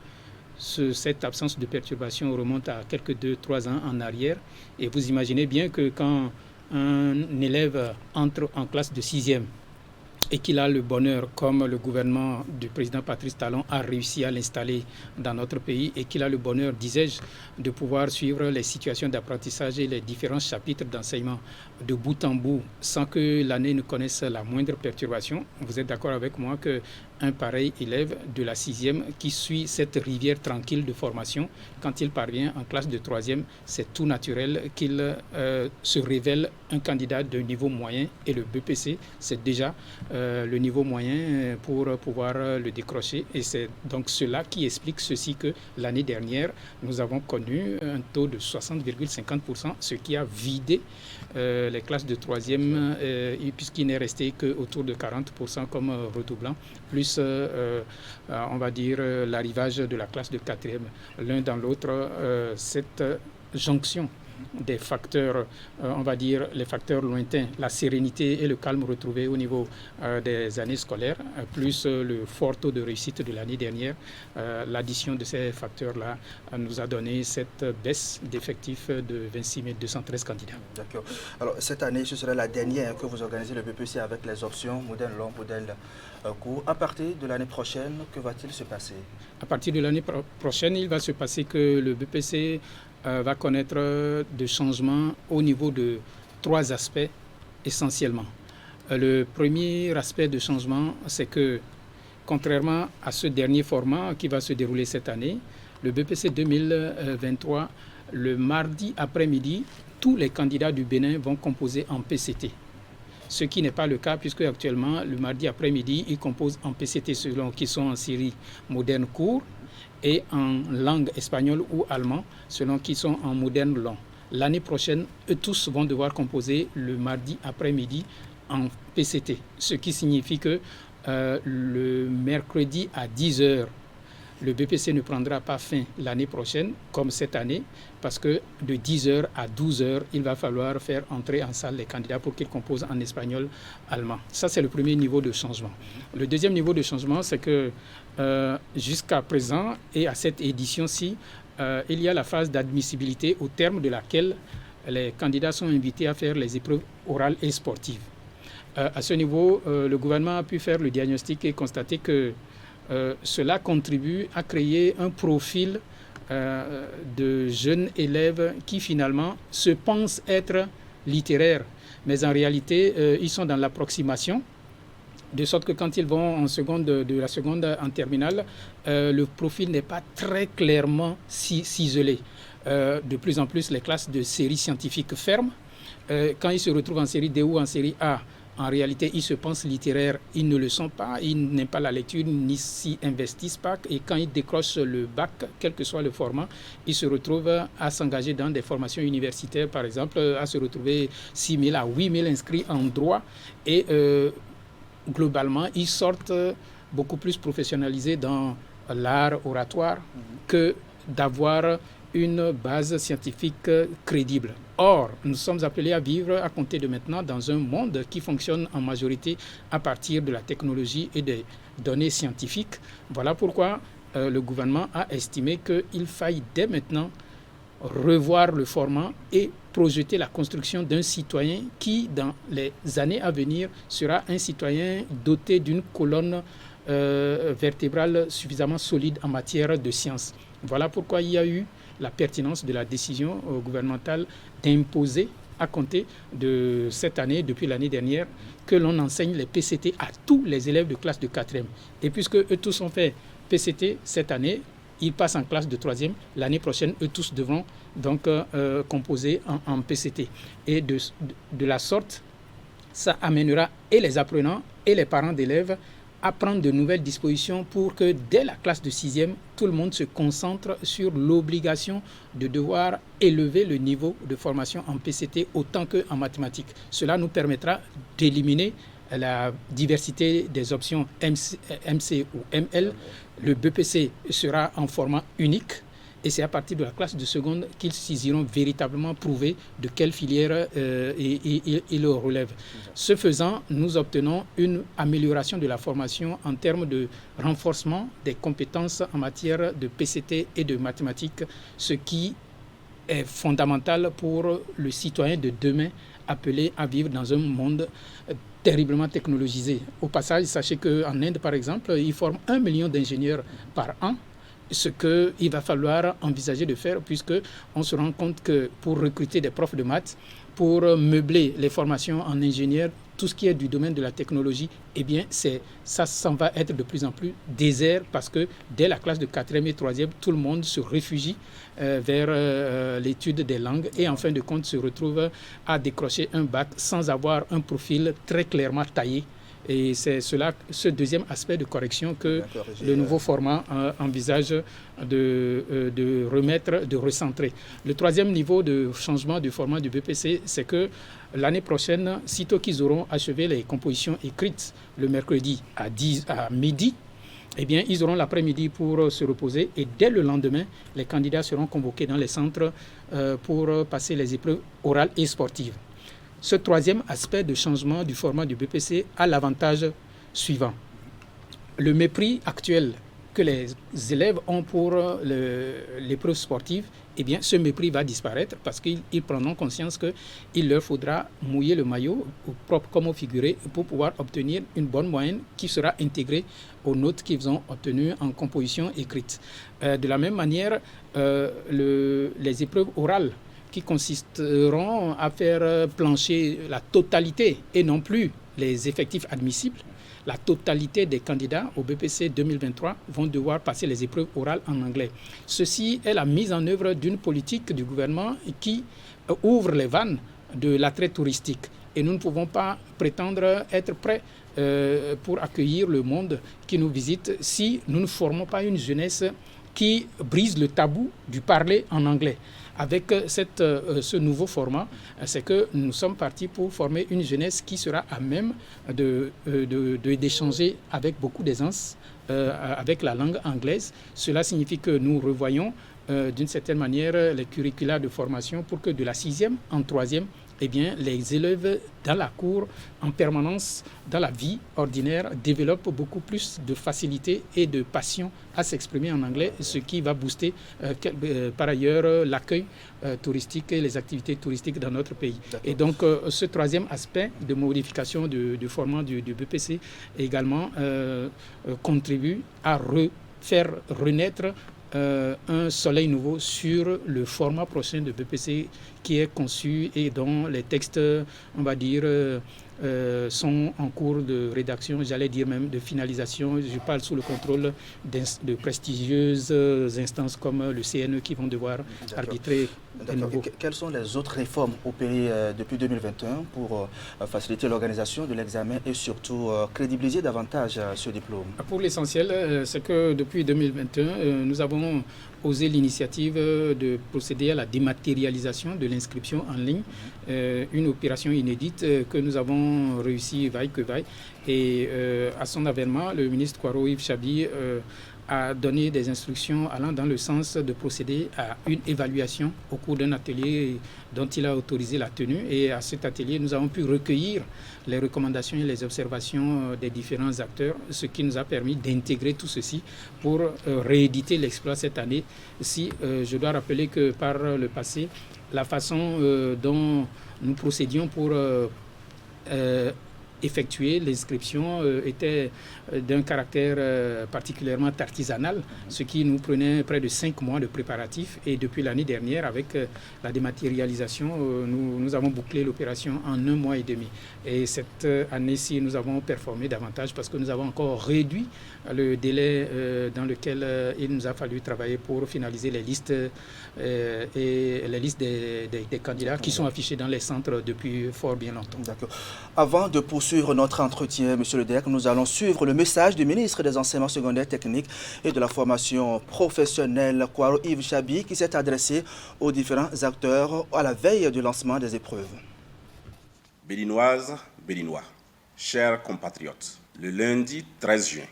Cette absence de perturbation remonte à quelques 2-3 ans en arrière. Et vous imaginez bien que quand un élève entre en classe de 6e et qu'il a le bonheur, comme le gouvernement du président Patrice Talon a réussi à l'installer dans notre pays, et qu'il a le bonheur, disais-je, de pouvoir suivre les situations d'apprentissage et les différents chapitres d'enseignement de bout en bout, sans que l'année ne connaisse la moindre perturbation. Vous êtes d'accord avec moi qu'un pareil élève de la 6e qui suit cette rivière tranquille de formation, quand il parvient en classe de 3e, c'est tout naturel qu'il se révèle un candidat de niveau moyen, et le BPC, c'est déjà le niveau moyen pour pouvoir le décrocher. Et c'est donc cela qui explique ceci, que l'année dernière, nous avons connu un taux de 60,50%, ce qui a vidé les classes de 3e, puisqu'il n'est resté qu'autour de 40% comme redoublant, plus, on va dire, l'arrivage de la classe de 4e. L'un dans l'autre, cette jonction des facteurs, on va dire les facteurs lointains, la sérénité et le calme retrouvés au niveau des années scolaires, plus le fort taux de réussite de l'année dernière, l'addition de ces facteurs-là nous a donné cette baisse d'effectifs de 26 213 candidats. D'accord. Alors cette année, ce sera la dernière que vous organisez le BPC avec les options modèle long, modèle court. À partir de l'année prochaine, que va-t-il se passer? À partir de l'année prochaine, il va se passer que le BPC va connaître des changements au niveau de 3 aspects essentiellement. Le premier aspect de changement, c'est que contrairement à ce dernier format qui va se dérouler cette année, le BPC 2023, le mardi après-midi, tous les candidats du Bénin vont composer en PCT. Ce qui n'est pas le cas puisque actuellement, le mardi après-midi, ils composent en PCT selon qu'ils sont en série moderne court, et en langue espagnole ou allemand, selon qu'ils sont en moderne long. L'année prochaine, eux tous vont devoir composer le mardi après-midi en PCT, ce qui signifie que le mercredi à 10h, le BPC ne prendra pas fin l'année prochaine, comme cette année, parce que de 10h à 12h, il va falloir faire entrer en salle les candidats pour qu'ils composent en espagnol, allemand. Ça, c'est le premier niveau de changement. Le deuxième niveau de changement, c'est que jusqu'à présent et à cette édition-ci, il y a la phase d'admissibilité au terme de laquelle les candidats sont invités à faire les épreuves orales et sportives. À ce niveau, le gouvernement a pu faire le diagnostic et constater que cela contribue à créer un profil de jeunes élèves qui finalement se pensent être littéraires, mais en réalité, ils sont dans l'approximation, de sorte que quand ils vont en seconde, de la seconde en terminale, le profil n'est pas très clairement ciselé. de plus en plus les classes de série scientifique ferment. Quand ils se retrouvent en série D ou en série A, en réalité, ils se pensent littéraires, ils ne le sont pas, ils n'aiment pas la lecture, ni s'y investissent pas. Et quand ils décrochent le bac, quel que soit le format, ils se retrouvent à s'engager dans des formations universitaires, par exemple, à se retrouver 6 000 à 8 000 inscrits en droit. Et globalement, ils sortent beaucoup plus professionnalisés dans l'art oratoire que d'avoir une base scientifique crédible. Or, nous sommes appelés à vivre à compter de maintenant dans un monde qui fonctionne en majorité à partir de la technologie et des données scientifiques. Voilà pourquoi le gouvernement a estimé qu'il faille dès maintenant revoir le format et projeter la construction d'un citoyen qui, dans les années à venir, sera un citoyen doté d'une colonne vertébrale suffisamment solide en matière de sciences. Voilà pourquoi il y a eu la pertinence de la décision gouvernementale d'imposer à compter de cette année, depuis l'année dernière, que l'on enseigne les PCT à tous les élèves de classe de 4e. Et puisque eux tous ont fait PCT cette année, ils passent en classe de 3e. L'année prochaine, eux tous devront donc composer en PCT. Et de la sorte, ça amènera et les apprenants et les parents d'élèves à prendre de nouvelles dispositions pour que dès la classe de 6e, tout le monde se concentre sur l'obligation de devoir élever le niveau de formation en PCT autant qu'en mathématiques. Cela nous permettra d'éliminer la diversité des options MC ou ML. Le BPC sera en format unique. Et c'est à partir de la classe de seconde qu'ils iront véritablement prouver de quelle filière ils le relèvent. Ce faisant, nous obtenons une amélioration de la formation en termes de renforcement des compétences en matière de PCT et de mathématiques, ce qui est fondamental pour le citoyen de demain appelé à vivre dans un monde terriblement technologisé. Au passage, sachez qu'en Inde, par exemple, ils forment 1 million d'ingénieurs par an. Ce qu'il va falloir envisager de faire, puisqu'on se rend compte que pour recruter des profs de maths, pour meubler les formations en ingénieur, tout ce qui est du domaine de la technologie, eh bien, ça va être de plus en plus désert parce que dès la classe de 4e et 3e, tout le monde se réfugie vers l'étude des langues et en fin de compte se retrouve à décrocher un bac sans avoir un profil très clairement taillé. Et c'est ce deuxième aspect de correction que le nouveau format envisage de remettre, de recentrer. Le troisième niveau de changement du format du BPC, c'est que l'année prochaine, sitôt qu'ils auront achevé les compositions écrites le mercredi à midi, eh bien, ils auront l'après-midi pour se reposer et dès le lendemain, les candidats seront convoqués dans les centres pour passer les épreuves orales et sportives. Ce troisième aspect de changement du format du BPC a l'avantage suivant. Le mépris actuel que les élèves ont pour l'épreuve sportive, eh bien, ce mépris va disparaître parce qu'ils prendront conscience qu'il leur faudra mouiller le maillot, au propre comme au figuré, pour pouvoir obtenir une bonne moyenne qui sera intégrée aux notes qu'ils ont obtenues en composition écrite. De la même manière, les épreuves orales qui consisteront à faire plancher la totalité et non plus les effectifs admissibles. La totalité des candidats au BPC 2023 vont devoir passer les épreuves orales en anglais. Ceci est la mise en œuvre d'une politique du gouvernement qui ouvre les vannes de l'attrait touristique. Et nous ne pouvons pas prétendre être prêts pour accueillir le monde qui nous visite si nous ne formons pas une jeunesse qui brise le tabou du parler en anglais. Avec ce nouveau format, c'est que nous sommes partis pour former une jeunesse qui sera à même d'échanger avec beaucoup d'aisance avec la langue anglaise. Cela signifie que nous revoyons d'une certaine manière les curricula de formation pour que de la 6e en 3e, eh bien, les élèves dans la cour, en permanence, dans la vie ordinaire, développent beaucoup plus de facilité et de passion à s'exprimer en anglais, ce qui va booster par ailleurs l'accueil touristique et les activités touristiques dans notre pays. Et donc, ce troisième aspect de modification du format du BPC également contribue à faire renaître un soleil nouveau sur le format prochain de BPC qui est conçu et dont les textes, on va dire, sont en cours de rédaction, j'allais dire même de finalisation. Je parle sous le contrôle de prestigieuses instances comme le CNE qui vont devoir arbitrer. Quelles sont les autres réformes opérées depuis 2021 pour faciliter l'organisation de l'examen et surtout crédibiliser davantage ce diplôme? Pour l'essentiel, c'est que depuis 2021, nous avons osé l'initiative de procéder à la dématérialisation de l'inscription en ligne, une opération inédite que nous avons réussi vaille que vaille. Et à son avènement, le ministre Kouaro Yves Chabi a donné des instructions allant dans le sens de procéder à une évaluation au cours d'un atelier dont il a autorisé la tenue. Et à cet atelier, nous avons pu recueillir les recommandations et les observations des différents acteurs, ce qui nous a permis d'intégrer tout ceci pour rééditer l'exploit cette année. Si je dois rappeler que par le passé, la façon dont nous procédions pour effectuer l'inscription était d'un caractère particulièrement artisanal, ce qui nous prenait près de 5 mois de préparatifs. Et depuis l'année dernière, avec la dématérialisation, nous avons bouclé l'opération en 1 mois et demi. Et cette année-ci, nous avons performé davantage parce que nous avons encore réduit le délai dans lequel il nous a fallu travailler pour finaliser les listes et les listes des candidats qui sont affichés dans les centres depuis fort bien longtemps. D'accord. Avant de poursuivre notre entretien, Monsieur le DEC, nous allons suivre le message du ministre des Enseignements secondaires techniques et de la formation professionnelle, Kouaro Yves Chabi, qui s'est adressé aux différents acteurs à la veille du lancement des épreuves. Béninoises, Béninois, chers compatriotes, le lundi 13 juin,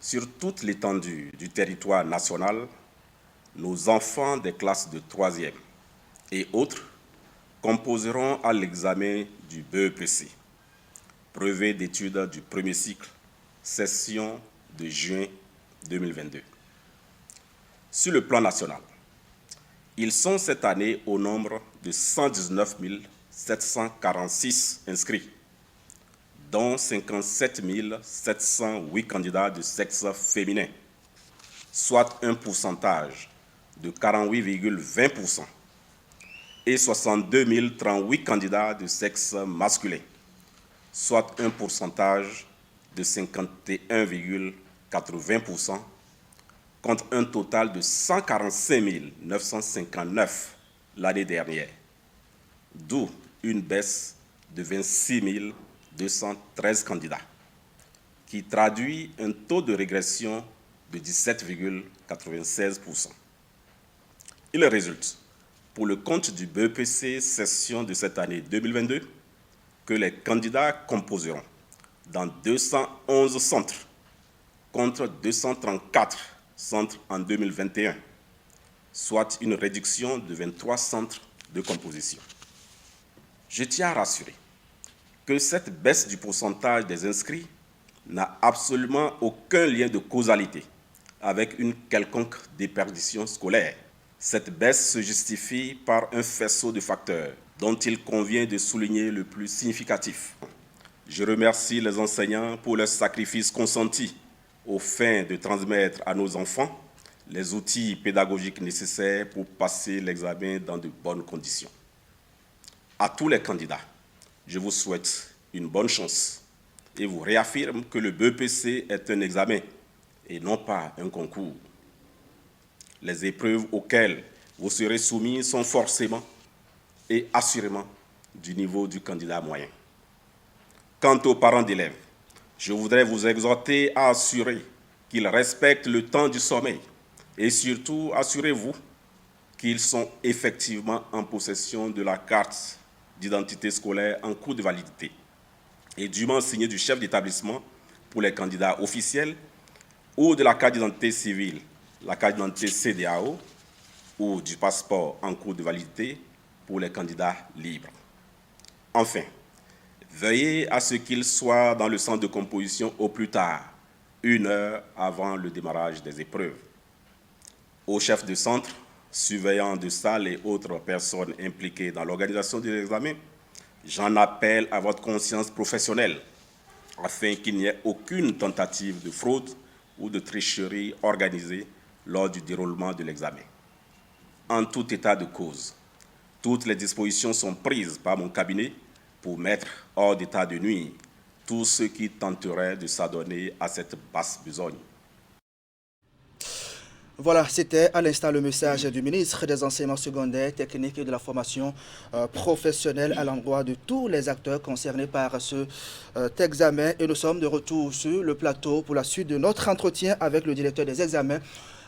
sur toute l'étendue du territoire national, nos enfants des classes de 3e et autres composeront à l'examen du BEPC, brevet d'études du premier cycle, session de juin 2022. Sur le plan national, ils sont cette année au nombre de 119 746 inscrits, dont 57 708 candidats de sexe féminin, soit un pourcentage de 48,20%, et 62 038 candidats de sexe masculin, soit un pourcentage de 51,80%, contre un total de 145 959 l'année dernière, d'où une baisse de 26 213 candidats, qui traduit un taux de régression de 17,96%. Il résulte, pour le compte du BEPC session de cette année 2022, que les candidats composeront dans 211 centres contre 234 centres en 2021, soit une réduction de 23 centres de composition. Je tiens à rassurer que cette baisse du pourcentage des inscrits n'a absolument aucun lien de causalité avec une quelconque déperdition scolaire. Cette baisse se justifie par un faisceau de facteurs dont il convient de souligner le plus significatif. Je remercie les enseignants pour leur sacrifice consenti aux fins de transmettre à nos enfants les outils pédagogiques nécessaires pour passer l'examen dans de bonnes conditions. À tous les candidats, je vous souhaite une bonne chance et vous réaffirme que le BEPC est un examen et non pas un concours. Les épreuves auxquelles vous serez soumis sont forcément et assurément du niveau du candidat moyen. Quant aux parents d'élèves, je voudrais vous exhorter à assurer qu'ils respectent le temps du sommeil et surtout assurez-vous qu'ils sont effectivement en possession de la carte d'identité scolaire en cours de validité et dûment signée du chef d'établissement pour les candidats officiels ou de la carte d'identité civile, la carte d'identité CEDEAO ou du passeport en cours de validité pour les candidats libres. Enfin, veuillez à ce qu'ils soient dans le centre de composition au plus tard, 1 heure avant le démarrage des épreuves. Aux chefs de centre, surveillants de salle et autres personnes impliquées dans l'organisation des examens, j'en appelle à votre conscience professionnelle afin qu'il n'y ait aucune tentative de fraude ou de tricherie organisée lors du déroulement de l'examen. En tout état de cause, toutes les dispositions sont prises par mon cabinet pour mettre hors d'état de nuire tous ceux qui tenteraient de s'adonner à cette basse besogne. Voilà, c'était à l'instant le message du ministre des Enseignements secondaires, techniques et de la formation professionnelle à l'endroit de tous les acteurs concernés par cet examen. Et nous sommes de retour sur le plateau pour la suite de notre entretien avec le directeur des examens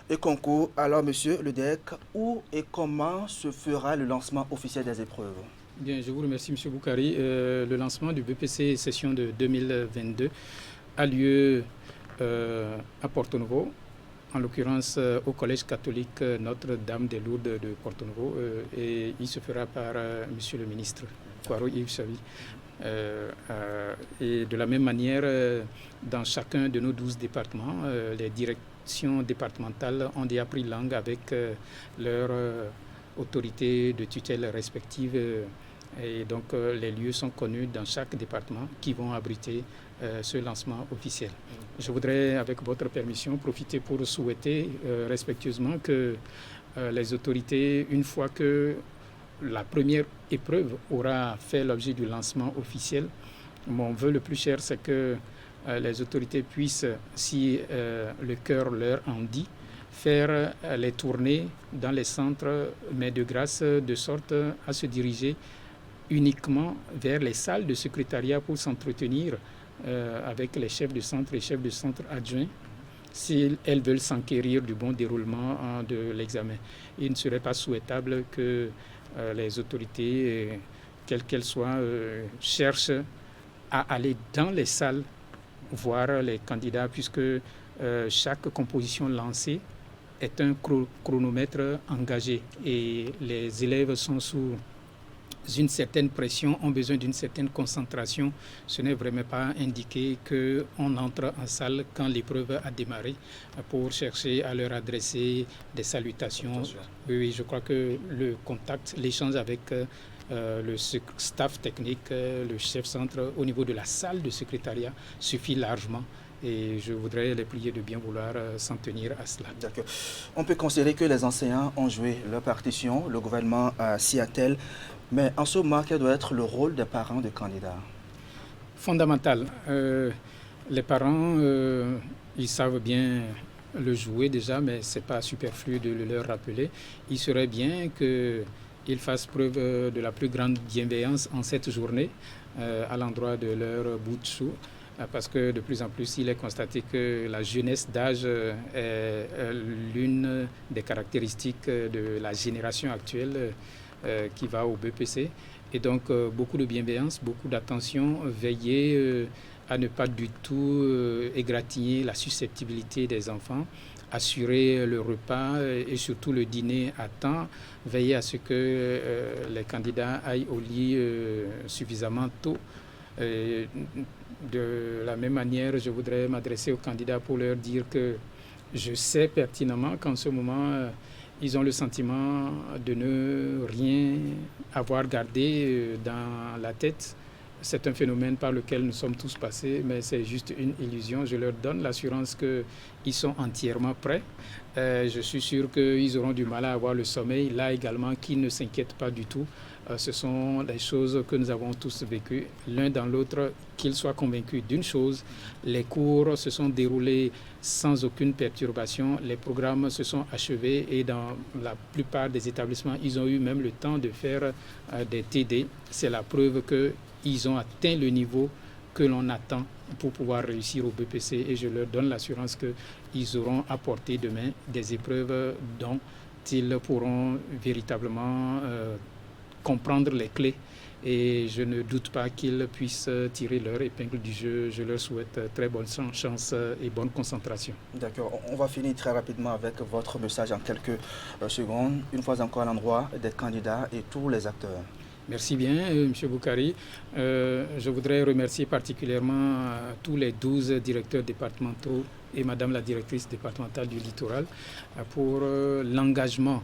et concours. Alors, monsieur le DEC, où et comment se fera le lancement officiel des épreuves? Bien, je vous remercie, monsieur Boukari. Le lancement du BPC session de 2022 a lieu à Porto-Novo, en l'occurrence au Collège catholique Notre-Dame des Lourdes de Porto-Novo, et il se fera par monsieur le ministre Kwaro Yves Chavi. Et de la même manière, dans chacun de nos 12 départements, les directions départementales ont déjà pris langue avec leurs autorités de tutelle respectives. Et donc les lieux sont connus dans chaque département qui vont abriter ce lancement officiel. Je voudrais, avec votre permission, profiter pour souhaiter respectueusement que les autorités, une fois que la première épreuve aura fait l'objet du lancement officiel, mon vœu le plus cher, c'est que les autorités puissent, si le cœur leur en dit, faire les tournées dans les centres, mais de grâce, de sorte à se diriger uniquement vers les salles de secrétariat pour s'entretenir avec les chefs de centre et chefs de centre adjoints si elles veulent s'enquérir du bon déroulement de l'examen. Il ne serait pas souhaitable que les autorités, quelles qu'elles soient, cherchent à aller dans les salles voir les candidats, puisque chaque composition lancée est un chronomètre engagé et les élèves sont sous une certaine pression, ont besoin d'une certaine concentration. Ce n'est vraiment pas indiqué qu'on entre en salle quand l'épreuve a démarré pour chercher à leur adresser des salutations. Oui, je crois que le contact, l'échange avec le staff technique, le chef-centre au niveau de la salle de secrétariat suffit largement. Et je voudrais les prier de bien vouloir s'en tenir à cela. D'accord. On peut considérer que les enseignants ont joué leur partition, le gouvernement s'y attelle. Mais en ce moment, quel doit être le rôle des parents des candidats? Fondamental. Les parents, ils savent bien le jouer déjà, mais ce n'est pas superflu de le leur rappeler. Il serait bien qu'ils fassent preuve de la plus grande bienveillance en cette journée à l'endroit de leur bout de chou. Parce que de plus en plus, il est constaté que la jeunesse d'âge est l'une des caractéristiques de la génération actuelle qui va au BPC. Et donc, beaucoup de bienveillance, beaucoup d'attention, veiller à ne pas du tout égratigner la susceptibilité des enfants, assurer le repas et surtout le dîner à temps, veiller à ce que les candidats aillent au lit suffisamment tôt. De la même manière, je voudrais m'adresser aux candidats pour leur dire que je sais pertinemment qu'en ce moment, ils ont le sentiment de ne rien avoir gardé dans la tête. C'est un phénomène par lequel nous sommes tous passés, mais c'est juste une illusion. Je leur donne l'assurance qu'ils sont entièrement prêts. Je suis sûr qu'ils auront du mal à avoir le sommeil. Là également, qu'ils ne s'inquiètent pas du tout. Ce sont des choses que nous avons tous vécues, l'un dans l'autre, qu'ils soient convaincus d'une chose. Les cours se sont déroulés sans aucune perturbation, les programmes se sont achevés et dans la plupart des établissements, ils ont eu même le temps de faire des TD. C'est la preuve qu'ils ont atteint le niveau que l'on attend pour pouvoir réussir au BPC et je leur donne l'assurance qu'ils auront apporté demain des épreuves dont ils pourront véritablement comprendre les clés et je ne doute pas qu'ils puissent tirer leur épingle du jeu. Je leur souhaite très bonne chance et bonne concentration. D'accord. On va finir très rapidement avec votre message en quelques secondes, une fois encore à l'endroit des candidats et tous les acteurs. Merci bien, M. Boukari. Je voudrais remercier particulièrement tous les 12 directeurs départementaux et Madame la directrice départementale du littoral pour l'engagement,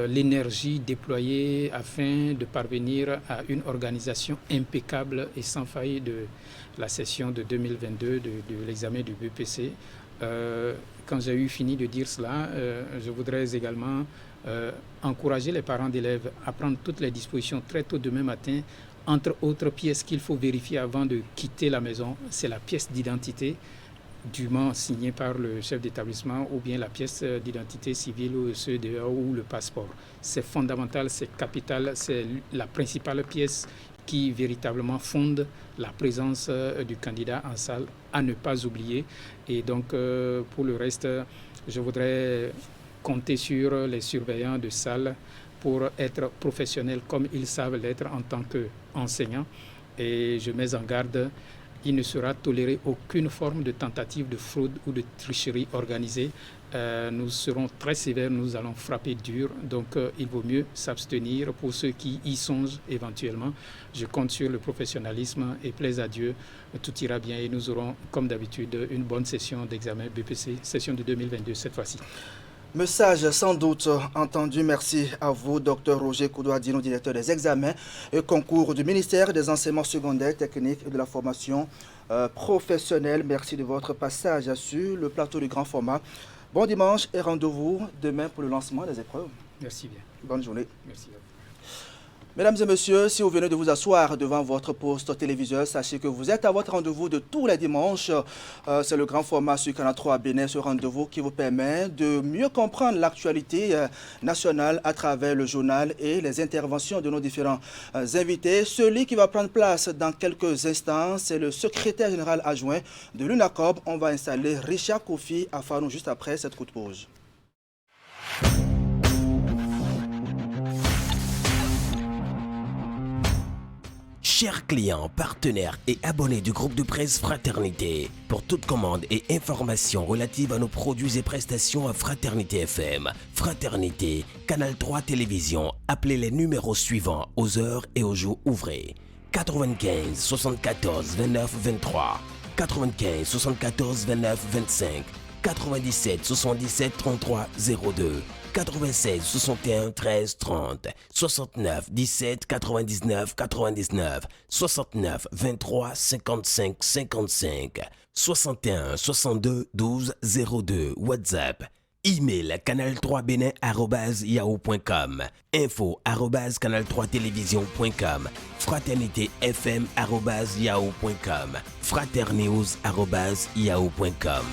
l'énergie déployée afin de parvenir à une organisation impeccable et sans faille de la session de 2022 de l'examen du BPC. Quand j'ai eu fini de dire cela, je voudrais également encourager les parents d'élèves à prendre toutes les dispositions très tôt demain matin Entre autres pièces qu'il faut vérifier avant de quitter la maison, c'est la pièce d'identité dûment signée par le chef d'établissement ou bien la pièce d'identité civile ou CEDEA ou le passeport. C'est fondamental, c'est capital, c'est la principale pièce qui véritablement fonde la présence du candidat en salle, à ne pas oublier. Et donc, pour le reste, je voudrais compter sur les surveillants de salle pour être professionnels comme ils savent l'être en tant qu'enseignants. Et je mets en garde, il ne sera toléré aucune forme de tentative de fraude ou de tricherie organisée. Nous serons très sévères, nous allons frapper dur, donc il vaut mieux s'abstenir pour ceux qui y songent éventuellement. Je compte sur le professionnalisme et plaise à Dieu, tout ira bien et nous aurons comme d'habitude une bonne session d'examen BPC, session de 2022 cette fois-ci. Message sans doute entendu. Merci à vous, Dr Roger Koudouadino, directeur des examens et concours du ministère des enseignements secondaires, techniques et de la formation professionnelle. Merci de votre passage sur le plateau du grand format. Bon dimanche et rendez-vous demain pour le lancement des épreuves. Merci bien. Bonne journée. Merci à vous. Mesdames et messieurs, si vous venez de vous asseoir devant votre poste téléviseur, sachez que vous êtes à votre rendez-vous de tous les dimanches. C'est le grand format sur Canal 3 Bénin, ce rendez-vous qui vous permet de mieux comprendre l'actualité nationale à travers le journal et les interventions de nos différents invités. Celui qui va prendre place dans quelques instants, c'est le secrétaire général adjoint de l'UNACOB. On va installer Richard Kofi à Fanou juste après cette courte pause. Chers clients, partenaires et abonnés du groupe de presse Fraternité, pour toute commande et information relative à nos produits et prestations à Fraternité FM, Fraternité, Canal 3 Télévision, appelez les numéros suivants aux heures et aux jours ouvrés. 95 74 29 23, 95 74 29 25, 97 77 33 02, 96 61 13 30, 69 17 99 99, 69 23 55 55, 61 62 12 02, WhatsApp. Email canal3benin@yahoo.com, info@canal3télévision.com, fraternitéfm@yahoo.com, fraternews@yahoo.com.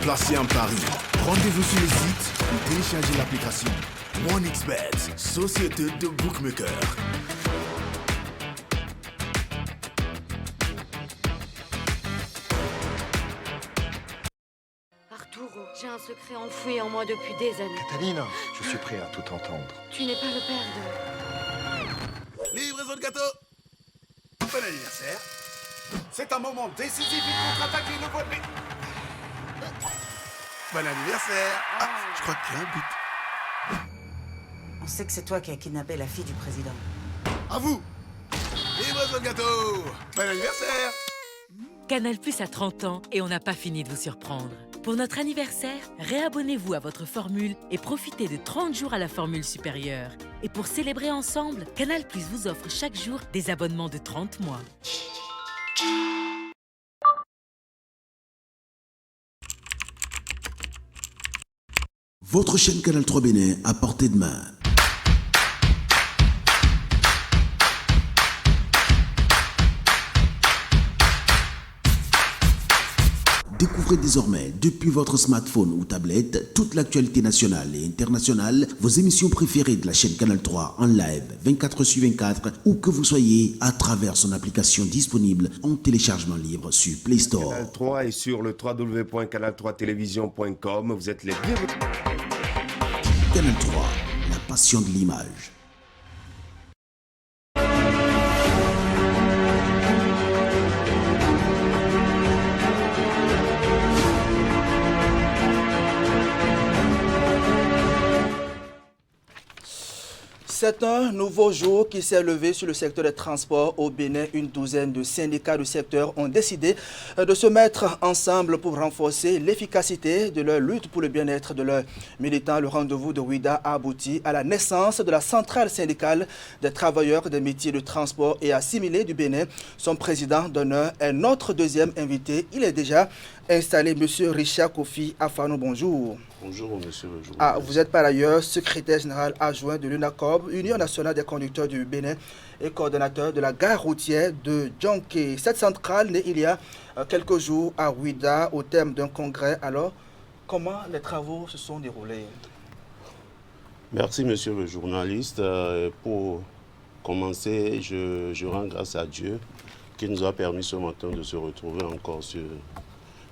Placé en Paris, rendez-vous sur le site ou téléchargez l'application OneXBet, société de bookmaker. Arturo, j'ai un secret enfoui en moi depuis des années. Catalina, je suis prêt à tout entendre. Tu n'es pas le père de... Livraison de gâteau. Bon anniversaire. C'est un moment décisif, il contre-attaque et le voit de mai. Bon anniversaire. Ah, je crois qu'il y a un but. On sait que c'est toi qui as kidnappé la fille du président. À vous. Livraison de gâteau. Bon anniversaire. Canal+ a 30 ans et on n'a pas fini de vous surprendre. Pour notre anniversaire, réabonnez-vous à votre formule et profitez de 30 jours à la formule supérieure. Et pour célébrer ensemble, Canal+ vous offre chaque jour des abonnements de 30 mois. Votre chaîne Canal 3 Bénin à portée de main. Découvrez désormais, depuis votre smartphone ou tablette, toute l'actualité nationale et internationale, vos émissions préférées de la chaîne Canal 3 en live 24/24, où que vous soyez, à travers son application disponible en téléchargement libre sur Play Store. Canal 3 est sur le www.canal3télévision.com. Vous êtes les bienvenus. Canal 3, la passion de l'image. C'est un nouveau jour qui s'est levé sur le secteur des transports au Bénin. Une douzaine de syndicats du secteur ont décidé de se mettre ensemble pour renforcer l'efficacité de leur lutte pour le bien-être de leurs militants. Le rendez-vous de Ouida a abouti à la naissance de la centrale syndicale des travailleurs des métiers de transport et assimilés du Bénin. Son président d'honneur est notre deuxième invité. Il est déjà installé, M. Richard Kofi Afano. Bonjour. Bonjour, monsieur le journaliste. Vous êtes par ailleurs secrétaire général adjoint de l'UNACOB, Union nationale des conducteurs du Bénin, et coordonnateur de la gare routière de Djonké. Cette centrale née il y a quelques jours à Ouida au terme d'un congrès. Alors, comment les travaux se sont déroulés? Merci, monsieur le journaliste. Pour commencer, je rends grâce à Dieu qui nous a permis ce matin de se retrouver encore sur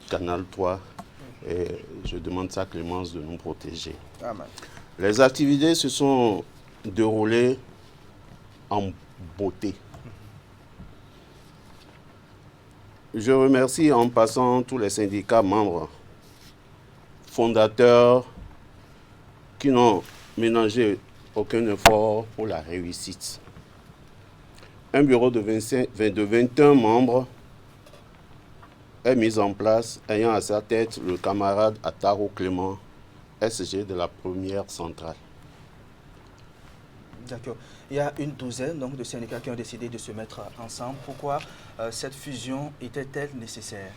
Canal 3. Et je demande sa clémence de nous protéger. Amen. Les activités se sont déroulées en beauté. Je remercie en passant tous les syndicats membres, fondateurs, qui n'ont ménagé aucun effort pour la réussite. Un bureau de 21 membres est mis en place, ayant à sa tête le camarade Ataro Clément, SG de la première centrale. D'accord. Il y a une douzaine donc, de syndicats qui ont décidé de se mettre ensemble. Pourquoi cette fusion était-elle nécessaire?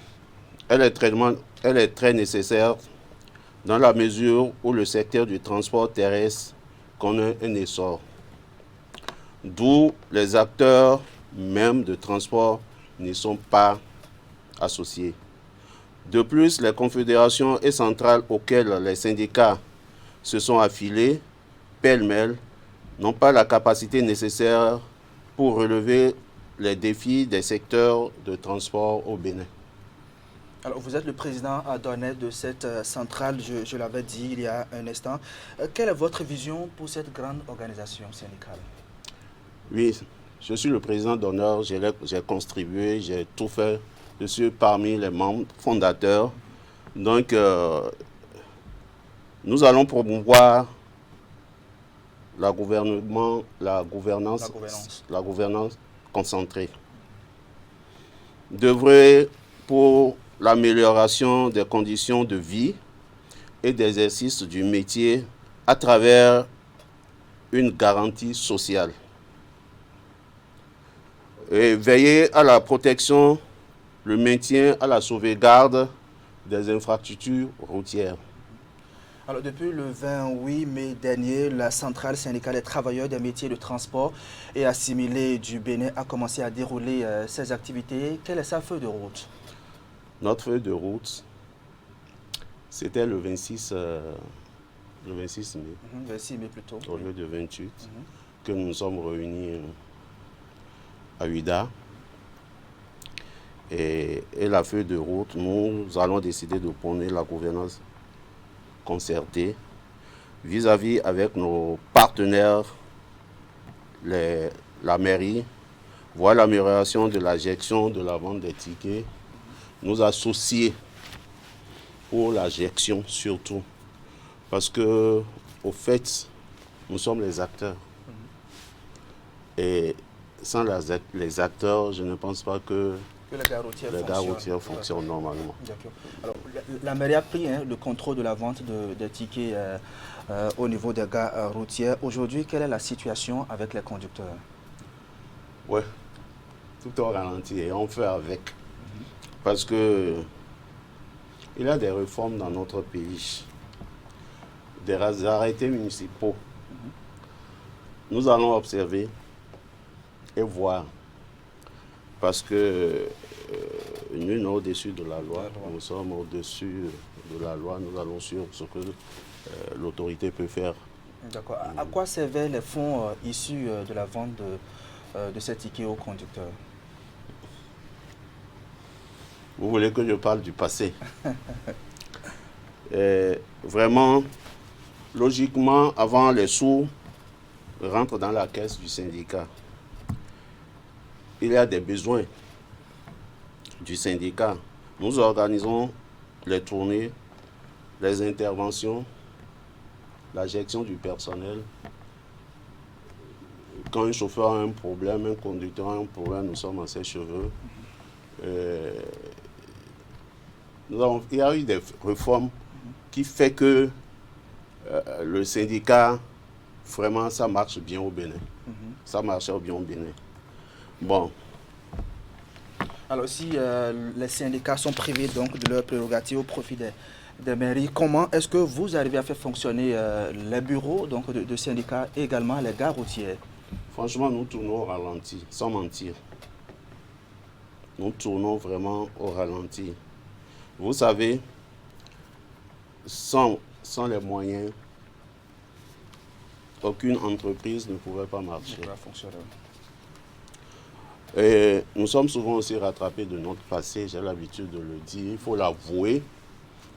Elle est très nécessaire dans la mesure où le secteur du transport terrestre connaît un essor. D'où les acteurs même de transport ne sont pas associés. De plus, les confédérations et centrales auxquelles les syndicats se sont affiliés, pêle-mêle, n'ont pas la capacité nécessaire pour relever les défis des secteurs de transport au Bénin. Alors, vous êtes le président d'honneur de cette centrale, je l'avais dit il y a un instant. Quelle est votre vision pour cette grande organisation syndicale? Oui, je suis le président d'honneur, j'ai contribué, j'ai tout fait. Je suis parmi les membres fondateurs. Donc, nous allons promouvoir la gouvernance concentrée. D'œuvrer pour l'amélioration des conditions de vie et d'exercice du métier à travers une garantie sociale. Et veiller à la protection, le maintien à la sauvegarde des infrastructures routières. Alors, depuis le 28 mai dernier, la centrale syndicale des travailleurs des métiers de transport et assimilés du Bénin a commencé à dérouler ses activités. Quelle est sa feuille de route? Notre feuille de route, c'était le 26 mai. 26 mai plutôt. Au lieu de 28, que nous nous sommes réunis à Ouida. Et la feuille de route, nous allons décider de prôner la gouvernance concertée vis-à-vis avec nos partenaires, la mairie, voir l'amélioration de la gestion de la vente des tickets, nous associer pour la gestion surtout, parce que au fait, nous sommes les acteurs. Et sans les acteurs, je ne pense pas que les gares routières fonctionnent normalement. Alors, la mairie a pris le contrôle de la vente des tickets au niveau des gares routières. Aujourd'hui, quelle est la situation avec les conducteurs? Oui, tout est ralenti et on fait avec. Parce que il y a des réformes dans notre pays, des arrêtés municipaux. Nous allons observer et voir. Parce que nul n'est au-dessus de la loi. Nous sommes au-dessus de la loi. Nous allons sur ce que l'autorité peut faire. D'accord. À quoi servaient les fonds issus de la vente de ces tickets aux conducteurs? Vous voulez que je parle du passé? Vraiment, logiquement, avant les sous rentrent dans la caisse du syndicat. Il y a des besoins du syndicat. Nous organisons les tournées, les interventions, la gestion du personnel, quand un chauffeur a un problème, un conducteur a un problème, nous sommes à ses cheveux. Il y a eu des réformes qui font que le syndicat, vraiment, ça marche bien au Bénin. Ça marche bien au Bénin. Bon. Alors si les syndicats sont privés donc de leurs prérogatives au profit des mairies, comment est-ce que vous arrivez à faire fonctionner les bureaux donc, de syndicats et également les gares routières? Franchement, nous tournons au ralenti, sans mentir. Nous tournons vraiment au ralenti. Vous savez, sans les moyens, aucune entreprise ne pourrait pas marcher. Et nous sommes souvent aussi rattrapés de notre passé, j'ai l'habitude de le dire. Il faut l'avouer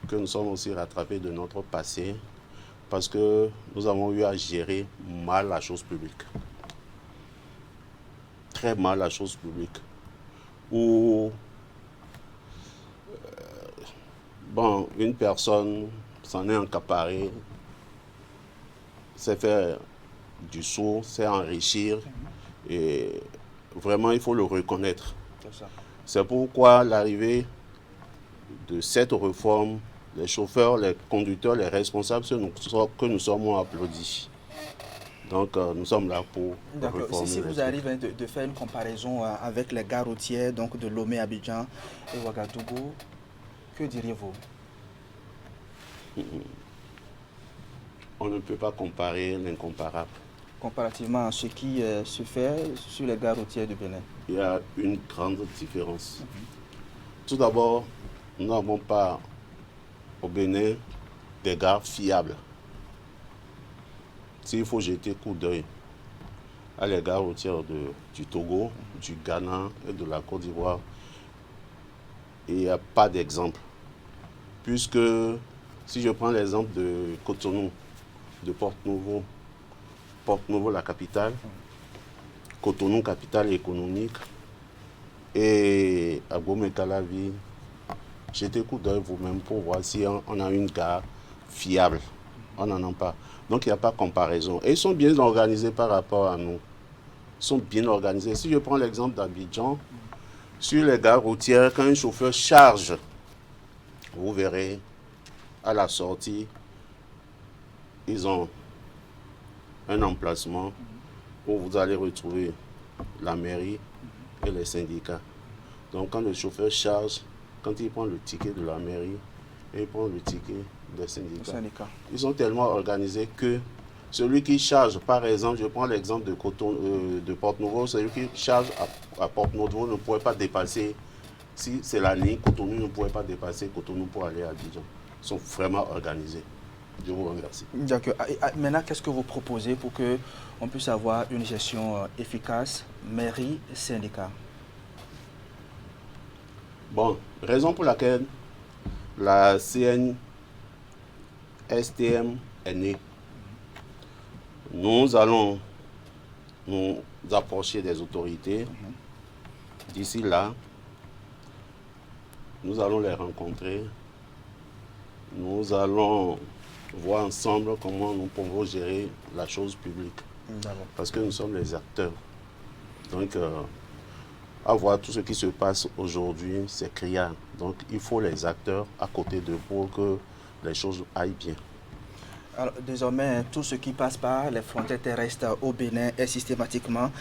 que nous sommes aussi rattrapés de notre passé parce que nous avons eu à gérer mal la chose publique. Très mal la chose publique. Où une personne s'en est encaparée, s'est fait du sourd, s'est enrichir et vraiment il faut le reconnaître. C'est pourquoi l'arrivée de cette réforme, les chauffeurs, les conducteurs, les responsables que nous sommes ont applaudi. Donc nous sommes là pour réformer. Si vous arrivez de faire une comparaison avec les gares routières donc de Lomé, Abidjan et Ouagadougou, que diriez-vous? On ne peut pas comparer l'incomparable. Comparativement à ce qui se fait sur les gares routières du Bénin? Il y a une grande différence. Tout d'abord, nous n'avons pas au Bénin des gares fiables. S'il faut jeter coup d'œil à les gares routières du Togo, du Ghana et de la Côte d'Ivoire, il n'y a pas d'exemple. Puisque si je prends l'exemple de Cotonou, de Porte-Novo la capitale, Cotonou capitale économique, et Abomey-Calavi, jetez coup d'œil vous-même pour voir si on a une gare fiable. On n'en a pas. Donc il n'y a pas de comparaison. Et ils sont bien organisés par rapport à nous. Ils sont bien organisés. Si je prends l'exemple d'Abidjan, sur les gares routières, quand un chauffeur charge, vous verrez, à la sortie, ils ont un emplacement où vous allez retrouver la mairie et les syndicats. Donc quand le chauffeur charge, quand il prend le ticket de la mairie et il prend le ticket des syndicats, ils sont tellement organisés que celui qui charge, par exemple, je prends l'exemple de Porte-Novo, celui qui charge à Porte-Novo ne pourrait pas dépasser, si c'est la ligne, Cotonou ne pourrait pas dépasser Cotonou pour aller à Abidjan. Ils sont vraiment organisés. Je vous remercie. D'accord. Maintenant, qu'est-ce que vous proposez pour qu'on puisse avoir une gestion efficace, mairie, syndicat? Bon, raison pour laquelle la CNSTM est née. Nous allons nous approcher des autorités. D'ici là, nous allons les rencontrer. Nous allons voir ensemble comment nous pouvons gérer la chose publique. Parce que nous sommes les acteurs. Donc, à voir tout ce qui se passe aujourd'hui, c'est criard. Donc, il faut les acteurs à côté d'eux pour que les choses aillent bien. Alors, désormais, tout ce qui passe par les frontières terrestres au Bénin est systématiquement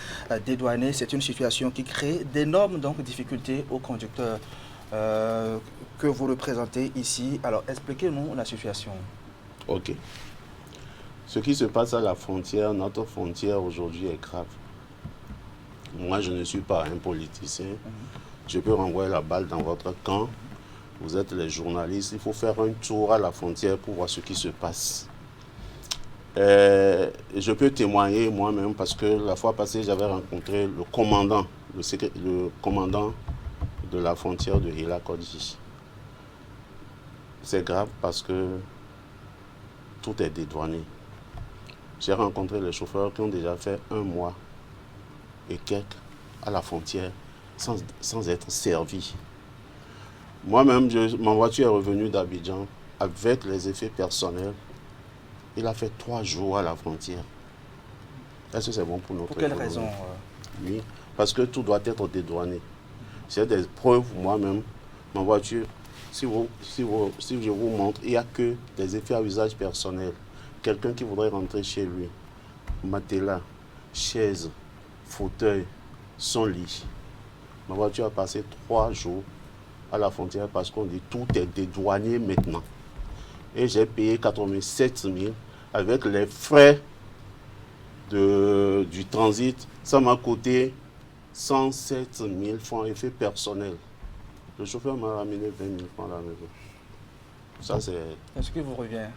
dédouané. C'est une situation qui crée d'énormes difficultés aux conducteurs que vous représentez ici. Alors, expliquez-nous la situation. Ok. Ce qui se passe à la frontière, notre frontière aujourd'hui est grave. Moi, je ne suis pas un politicien. Je peux renvoyer la balle dans votre camp. Vous êtes les journalistes. Il faut faire un tour à la frontière pour voir ce qui se passe. Je peux témoigner moi-même parce que la fois passée, j'avais rencontré le commandant de la frontière de Hila Kodji. C'est grave parce que tout est dédouané. J'ai rencontré les chauffeurs qui ont déjà fait 1 mois et quelques à la frontière sans être servis. Moi-même, ma voiture est revenue d'Abidjan avec les effets personnels. Il a fait 3 jours à la frontière. Est-ce que c'est bon pour notre Pour quelle économie? raison Oui, parce que tout doit être dédouané. J'ai des preuves moi-même. Ma voiture, si je vous montre, il n'y a que des effets à usage personnel. Quelqu'un qui voudrait rentrer chez lui, matelas, chaise, fauteuil, son lit. Ma voiture a passé 3 jours à la frontière parce qu'on dit tout est dédouané maintenant. Et j'ai payé 87 000 avec les frais du transit. Ça m'a coûté 107 000 francs effet personnel. Le chauffeur m'a ramené 20 000 francs à la maison. Ça, c'est... Est-ce que vous revient?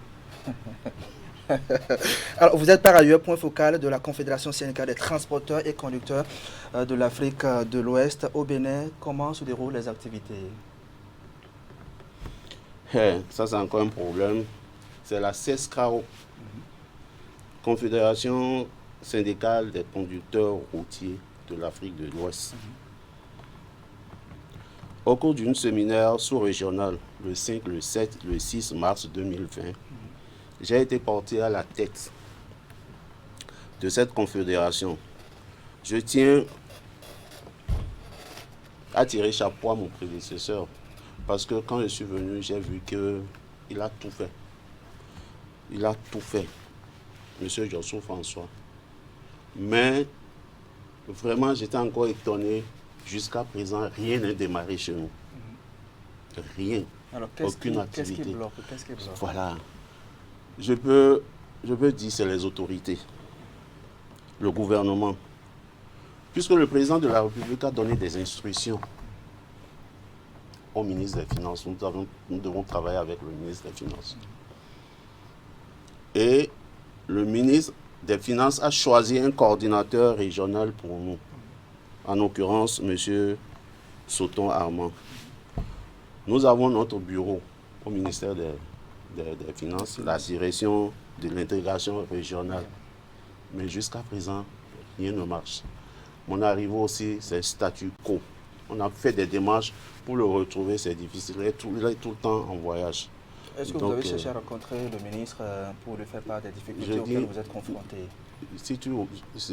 Alors, vous êtes par ailleurs point focal de la Confédération syndicale des transporteurs et conducteurs de l'Afrique de l'Ouest au Bénin. Comment se déroulent les activités? Ça, c'est encore un problème. C'est la CESCAO, Confédération syndicale des conducteurs routiers de l'Afrique de l'Ouest. Au cours d'une séminaire sous-régionale, le 5, le 7, le 6 mars 2020, j'ai été porté à la tête de cette confédération. Je tiens à tirer chapeau à mon prédécesseur, parce que quand je suis venu, j'ai vu qu'il a tout fait. Il a tout fait, M. Josso François. Mais vraiment, j'étais encore étonné. Jusqu'à présent, rien n'a démarré chez nous. Rien. Alors, aucune activité. Qu'est-ce qui bloque? Qu'est-ce qui bloque? Voilà. Je peux dire c'est les autorités, le gouvernement. Puisque le président de la République a donné des instructions au ministre des Finances, nous devons travailler avec le ministre des Finances. Et le ministre des Finances a choisi un coordinateur régional pour nous. En l'occurrence, M. Soton Armand. Nous avons notre bureau au ministère des Finances, la direction de l'intégration régionale. Mais jusqu'à présent, rien ne marche. Mon arrivée aussi, c'est statu quo. On a fait des démarches pour le retrouver, c'est difficile. Il est tout le temps en voyage. Est-ce que vous avez cherché à rencontrer le ministre pour lui faire part des difficultés auxquelles vous êtes confrontés? Si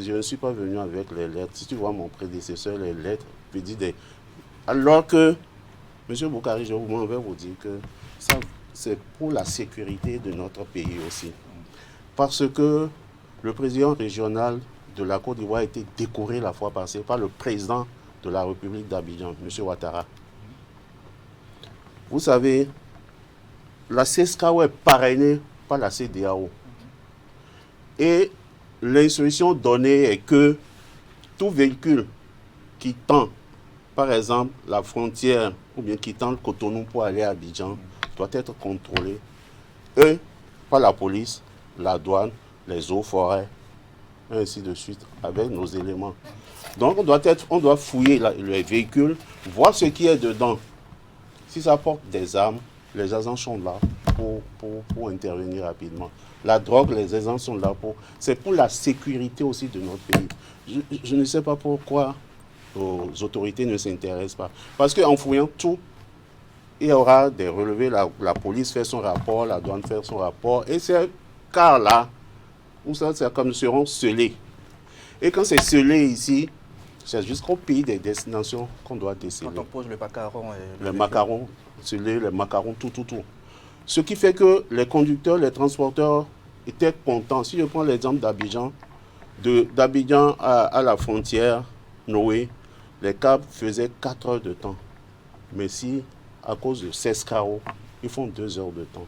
je ne suis pas venu avec les lettres, si tu vois mon prédécesseur, les lettres, je dis alors que, M. Boukari, je vais vous dire que ça, c'est pour la sécurité de notre pays aussi. Parce que le président régional de la Côte d'Ivoire a été décoré la fois passée par le président de la République d'Abidjan, M. Ouattara. Vous savez, la CESCAO est parrainée par la CEDEAO. Et l'instruction donnée est que tout véhicule qui tend, par exemple, la frontière, ou bien qui tend le Cotonou pour aller à Abidjan, doit être contrôlé, par la police, la douane, les eaux forêts, et ainsi de suite, avec nos éléments. Donc on doit fouiller les véhicules, voir ce qui est dedans. Si ça porte des armes, les agents sont là pour intervenir rapidement. La drogue, les agents sont là c'est pour la sécurité aussi de notre pays. Je ne sais pas pourquoi aux autorités ne s'intéressent pas. Parce qu'en fouillant tout, il y aura des relevés, la police fait son rapport, la douane fait son rapport, et ces cas-là, où ça, c'est comme seront scellés. Et quand c'est scellé ici, c'est jusqu'au pays des destinations qu'on doit déceler. Quand on pose le macaron et les macarons, scellés, les macarons, tout. Ce qui fait que les conducteurs, les transporteurs étaient contents. Si je prends l'exemple d'Abidjan, d'Abidjan à la frontière, Noé, les cabs faisaient 4 heures de temps. Mais si, à cause de CESCAO, ils font 2 heures de temps.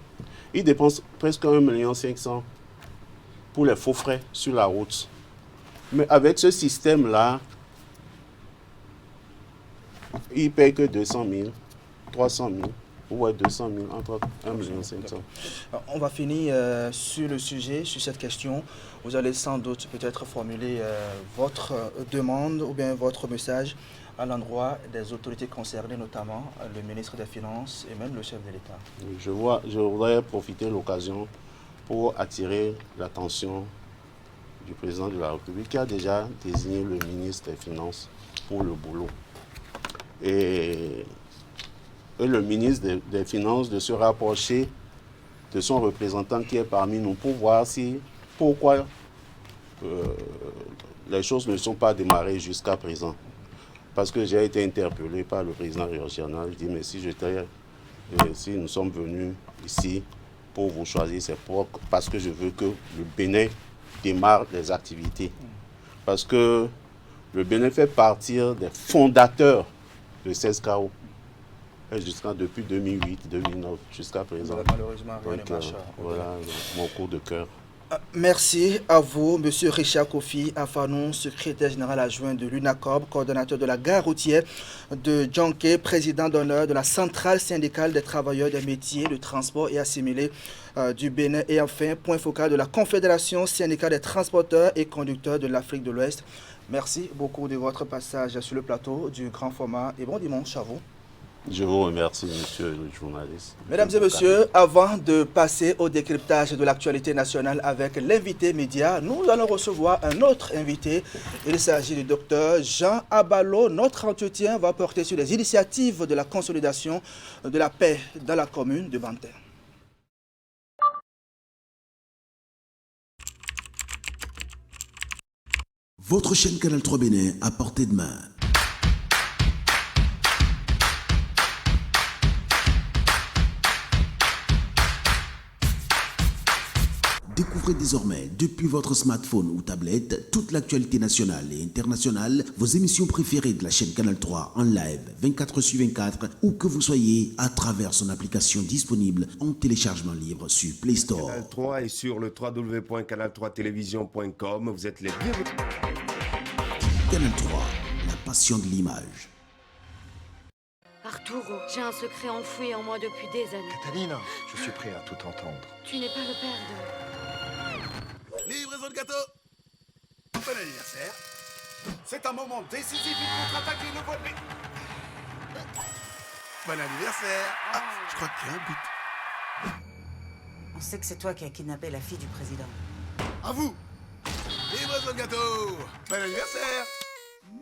Ils dépensent presque 1,5 million pour les faux frais sur la route. Mais avec ce système-là, ils ne payent que 200 000, 300 000, ou 200 000, entre 1,5 million. On va finir sur le sujet, sur cette question. Vous allez sans doute peut-être formuler votre demande ou bien votre message à l'endroit des autorités concernées, notamment le ministre des Finances et même le chef de l'État. Je voudrais profiter de l'occasion pour attirer l'attention du président de la République qui a déjà désigné le ministre des Finances pour le boulot. Et le ministre des Finances de se rapprocher de son représentant qui est parmi nous pour voir pourquoi les choses ne sont pas démarrées jusqu'à présent. Parce que j'ai été interpellé par le président régional. Je dis, mais si nous sommes venus ici pour vous choisir, c'est parce que je veux que le Bénin démarre les activités. Parce que le Bénin fait partie des fondateurs de CESCAO. Depuis 2008-2009, jusqu'à présent. Malheureusement, rien ne marche. Voilà mon coup de cœur. Merci à vous, M. Richard Kofi Afanou, secrétaire général adjoint de l'UNACOB, coordonnateur de la gare routière de Djonké, président d'honneur de la centrale syndicale des travailleurs des métiers de transport et assimilés du Bénin. Et enfin, point focal de la Confédération syndicale des transporteurs et conducteurs de l'Afrique de l'Ouest. Merci beaucoup de votre passage sur le plateau du grand format et bon dimanche à vous. Je vous remercie, monsieur le journaliste. Mesdames et messieurs, avant de passer au décryptage de l'actualité nationale avec l'invité média, nous allons recevoir un autre invité. Il s'agit du docteur Jean Abalo. Notre entretien va porter sur les initiatives de la consolidation de la paix dans la commune de Banter. Votre chaîne Canal 3 Bénin à portée de main. Découvrez désormais, depuis votre smartphone ou tablette, toute l'actualité nationale et internationale, vos émissions préférées de la chaîne Canal 3 en live 24/24, où que vous soyez, à travers son application disponible en téléchargement libre sur Play Store. Canal 3 est sur le www.canal3television.com. Vous êtes les bienvenus. Canal 3, la passion de l'image. Arturo, j'ai un secret enfoui en moi depuis des années. Catalina, je suis prêt à tout entendre. Tu n'es pas le père de... Livraison de gâteau. Bon anniversaire. C'est un moment décisif, il contre-attaque et le vol. Bon anniversaire. Ah, je crois qu'il y a un but. On sait que c'est toi qui as kidnappé la fille du président. À vous. Livraison de gâteau. Bon anniversaire.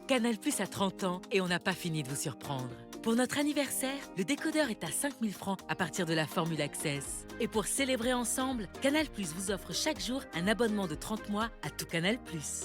Canal Plus a 30 ans et on n'a pas fini de vous surprendre. Pour notre anniversaire, le décodeur est à 5 000 francs à partir de la formule Access. Et pour célébrer ensemble, Canal Plus vous offre chaque jour un abonnement de 30 mois à tout Canal Plus.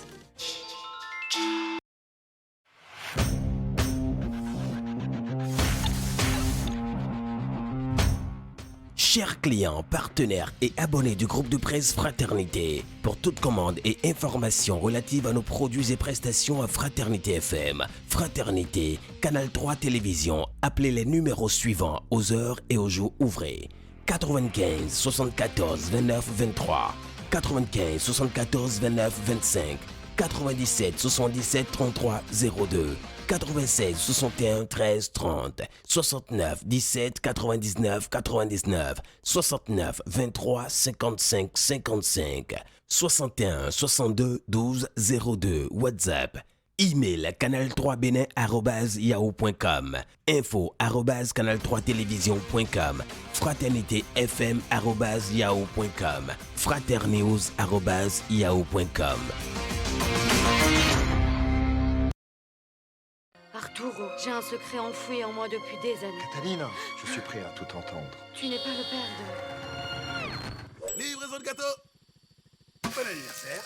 Chers clients, partenaires et abonnés du groupe de presse Fraternité, pour toute commande et information relative à nos produits et prestations à Fraternité FM, Fraternité, Canal 3 Télévision, appelez les numéros suivants aux heures et aux jours ouvrés. 95 74 29 23, 95 74 29 25, 97 77 33 02, 96 61 13 30, 69 17 99 99, 69 23 55 55, 61 62 12 02, WhatsApp. Email canal3bénin@yahoo.com, info@canal3télévision.com, fraternité_fm@yahoo.com, fraternews@yahoo.com. Arturo, j'ai un secret enfoui en moi depuis des années. Catalina, je suis prêt à tout entendre. Tu n'es pas le père de... Livraison de gâteau. Bon anniversaire.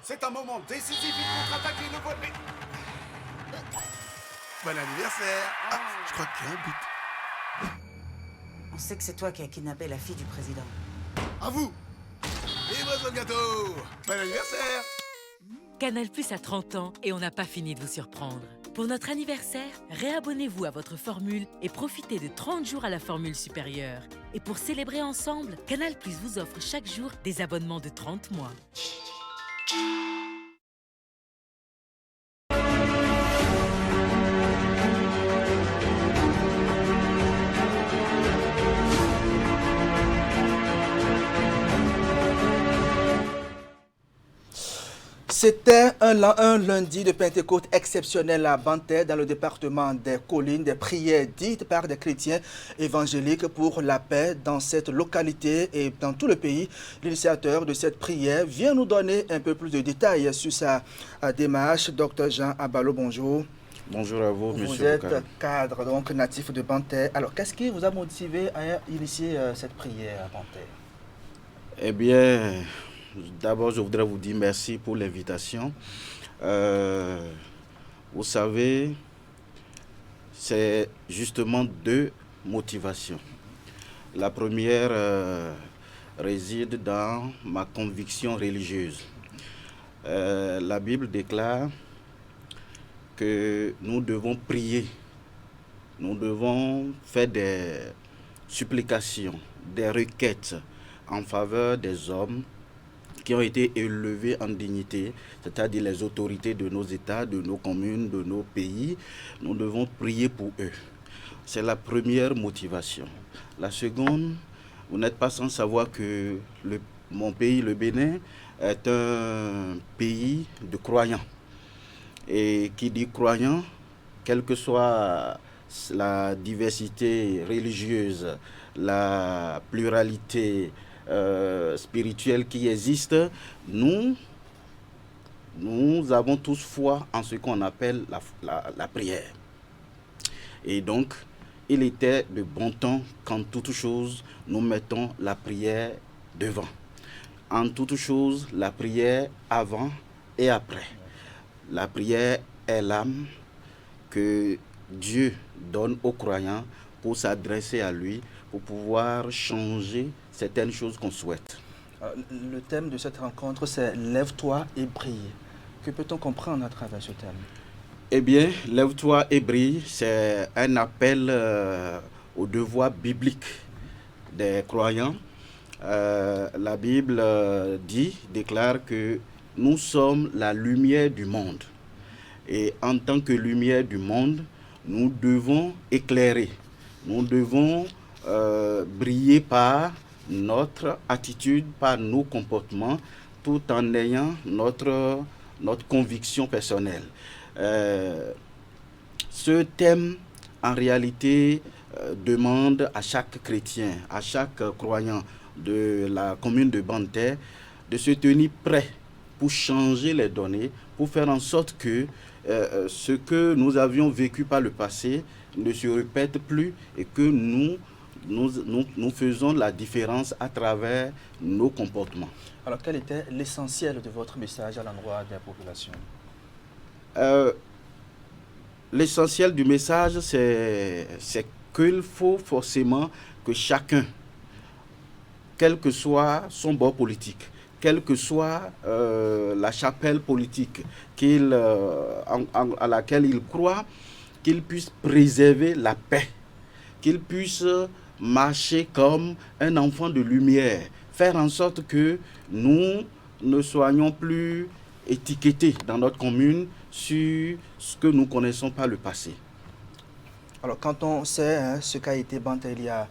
C'est un moment décisif, il contre-attaque et le vol. Bon anniversaire. Ah, je crois qu'il y a un but. On sait que c'est toi qui as kidnappé la fille du président. À vous. Livraison de gâteau. Bon anniversaire. Canal Plus a 30 ans et on n'a pas fini de vous surprendre. Pour notre anniversaire, réabonnez-vous à votre formule et profitez de 30 jours à la formule supérieure. Et pour célébrer ensemble, Canal Plus vous offre chaque jour des abonnements de 30 mois. C'était un lundi de Pentecôte exceptionnel à Banter, dans le département des Collines, des prières dites par des chrétiens évangéliques pour la paix dans cette localité et dans tout le pays. L'initiateur de cette prière vient nous donner un peu plus de détails sur sa démarche. Dr Jean Abalo, bonjour. Bonjour à vous, monsieur. Vous êtes cadre, donc natif de Banter. Alors, qu'est-ce qui vous a motivé à initier cette prière à Banter? Eh bien, d'abord, je voudrais vous dire merci pour l'invitation. Vous savez, c'est justement deux motivations. La première réside dans ma conviction religieuse. La Bible déclare que nous devons prier, nous devons faire des supplications, des requêtes en faveur des hommes qui ont été élevés en dignité, c'est-à-dire les autorités de nos États, de nos communes, de nos pays. Nous devons prier pour eux. C'est la première motivation. La seconde, vous n'êtes pas sans savoir que mon pays, le Bénin, est un pays de croyants. Et qui dit croyants, quelle que soit la diversité religieuse, la pluralité spirituelle qui existe, nous avons tous foi en ce qu'on appelle la prière. Et donc, il était de bon temps qu'en toute chose, nous mettons la prière devant. En toute chose, la prière avant et après. La prière est l'âme que Dieu donne aux croyants pour s'adresser à lui, pour pouvoir changer certaines choses qu'on souhaite. Le thème de cette rencontre, c'est « Lève-toi et brille ». Que peut-on comprendre à travers ce thème? Eh bien, « Lève-toi et brille », c'est un appel au devoir biblique des croyants. La Bible déclare que nous sommes la lumière du monde. Et en tant que lumière du monde, nous devons éclairer. Nous devons briller par notre attitude, par nos comportements, tout en ayant notre conviction personnelle. Ce thème, en réalité, demande à chaque chrétien, à chaque croyant de la commune de Banter, de se tenir prêt pour changer les données, pour faire en sorte que ce que nous avions vécu par le passé ne se répète plus et que nous faisons la différence à travers nos comportements. Alors, quel était l'essentiel de votre message à l'endroit des populations? L'essentiel du message, c'est qu'il faut forcément que chacun, quel que soit son bord politique, quelle que soit la chapelle politique à laquelle il croit, qu'il puisse préserver la paix, qu'il puisse marcher comme un enfant de lumière, faire en sorte que nous ne soyons plus étiquetés dans notre commune sur ce que nous connaissons par le passé. Alors, quand on sait ce qu'a été Banter il y a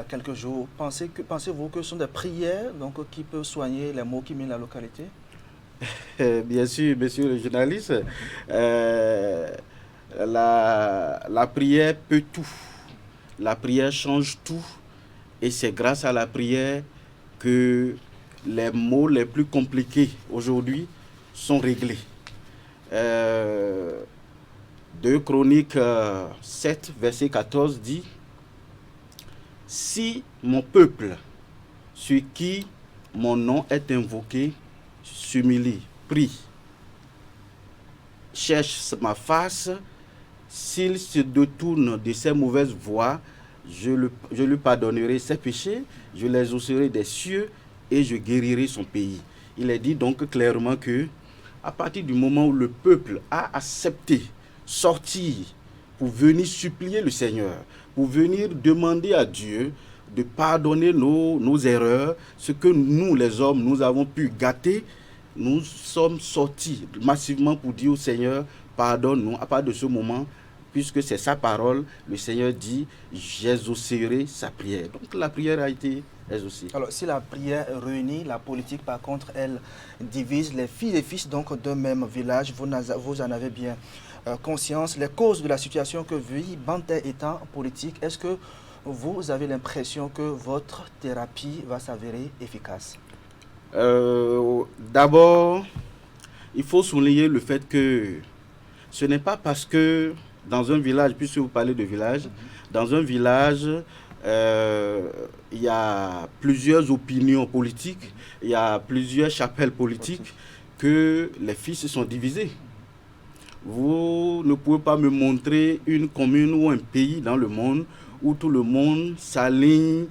quelques jours, pensez-vous que ce sont des prières qui peuvent soigner les maux qui minent la localité? Bien sûr, monsieur le journaliste, la prière peut tout. La prière change tout. Et c'est grâce à la prière que les maux les plus compliqués aujourd'hui sont réglés. 2 Chroniques 7, verset 14 dit « Si mon peuple, sur qui mon nom est invoqué, s'humilie, prie, cherche ma face, s'il se détourne de ses mauvaises voies, je lui pardonnerai ses péchés, je l'exaucerai des cieux et je guérirai son pays. » Il est dit donc clairement que à partir du moment où le peuple a accepté sortir pour venir supplier le Seigneur, pour venir demander à Dieu de pardonner nos erreurs, ce que nous, les hommes, nous avons pu gâter, nous sommes sortis massivement pour dire au Seigneur, pardonne-nous. À partir de ce moment, puisque c'est sa parole, le Seigneur dit, j'exaucerai sa prière. Donc la prière a été exaucée. Alors si la prière réunit, la politique par contre, elle divise les filles et fils donc d'un même village. Vous en avez bien conscience. Les causes de la situation que vit Banter étant politique, est-ce que vous avez l'impression que votre thérapie va s'avérer efficace? D'abord, il faut souligner le fait que ce n'est pas parce que dans un village, puisque vous parlez de village, dans un village, il y a plusieurs opinions politiques, il y a plusieurs chapelles politiques que les fils sont divisés. Vous ne pouvez pas me montrer une commune ou un pays dans le monde où tout le monde s'aligne,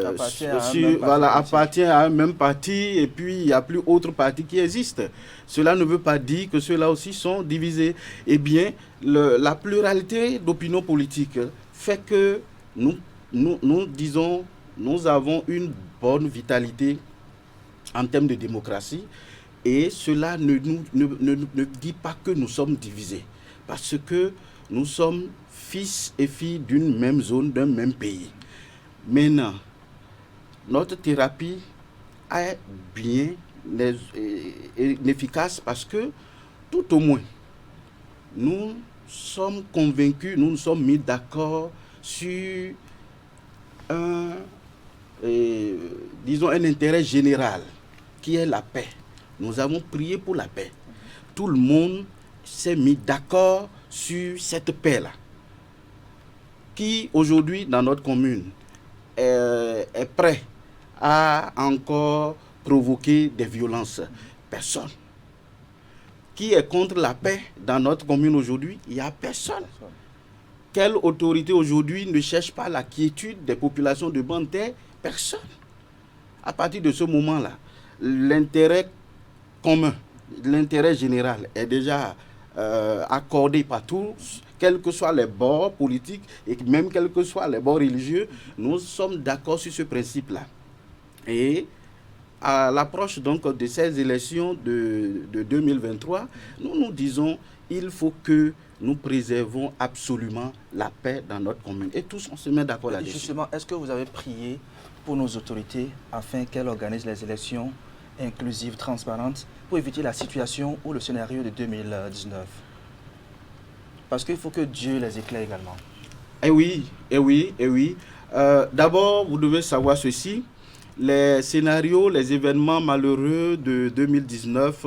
appartient à un même parti et puis il n'y a plus autre parti qui existe. Cela ne veut pas dire que ceux-là aussi sont divisés. Eh bien, la pluralité d'opinions politiques fait que nous disons, nous avons une bonne vitalité en termes de démocratie et cela ne dit pas que nous sommes divisés parce que nous sommes fils et filles d'une même zone, d'un même pays. Maintenant, notre thérapie est bien efficace parce que tout au moins, nous sommes convaincus, nous nous sommes mis d'accord sur un intérêt général qui est la paix. Nous avons prié pour la paix. Tout le monde s'est mis d'accord sur cette paix-là qui aujourd'hui dans notre commune est prêt à encore provoquer des violences. Personne. Qui est contre la paix dans notre commune aujourd'hui? Il n'y a personne. Quelle autorité aujourd'hui ne cherche pas la quiétude des populations de Banté? Personne. À partir de ce moment-là, l'intérêt commun, l'intérêt général est déjà accordé par tous, quels que soient les bords politiques et même quels que soient les bords religieux, nous sommes d'accord sur ce principe-là. Et à l'approche donc de ces élections de 2023, nous disons il faut que nous préservons absolument la paix dans notre commune. Et tous, on se met d'accord là-dessus. Justement, est-ce que vous avez prié pour nos autorités afin qu'elles organisent les élections inclusives, transparentes, pour éviter la situation ou le scénario de 2019? Parce qu'il faut que Dieu les éclaire également. Eh oui. D'abord, vous devez savoir ceci. Les scénarios, les événements malheureux de 2019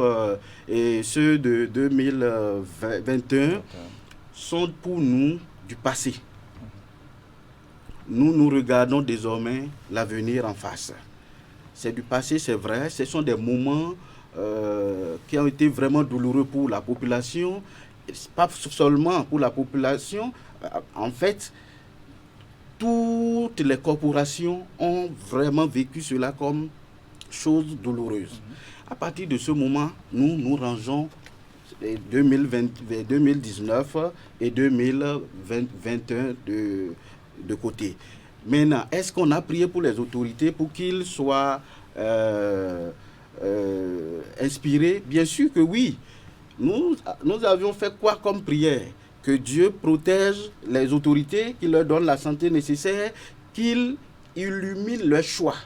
et ceux de 2021 sont pour nous du passé. Nous regardons désormais l'avenir en face. C'est du passé, c'est vrai. Ce sont des moments qui ont été vraiment douloureux pour la population. Pas seulement pour la population. En fait, toutes les corporations ont vraiment vécu cela comme chose douloureuse. À partir de ce moment, nous rangeons 2019 et 2021 de côté. Maintenant, est-ce qu'on a prié pour les autorités pour qu'ils soient inspirés? Bien sûr que oui. Nous avions fait quoi comme prière? Que Dieu protège les autorités, qu'il leur donne la santé nécessaire, qu'il illumine leurs choix,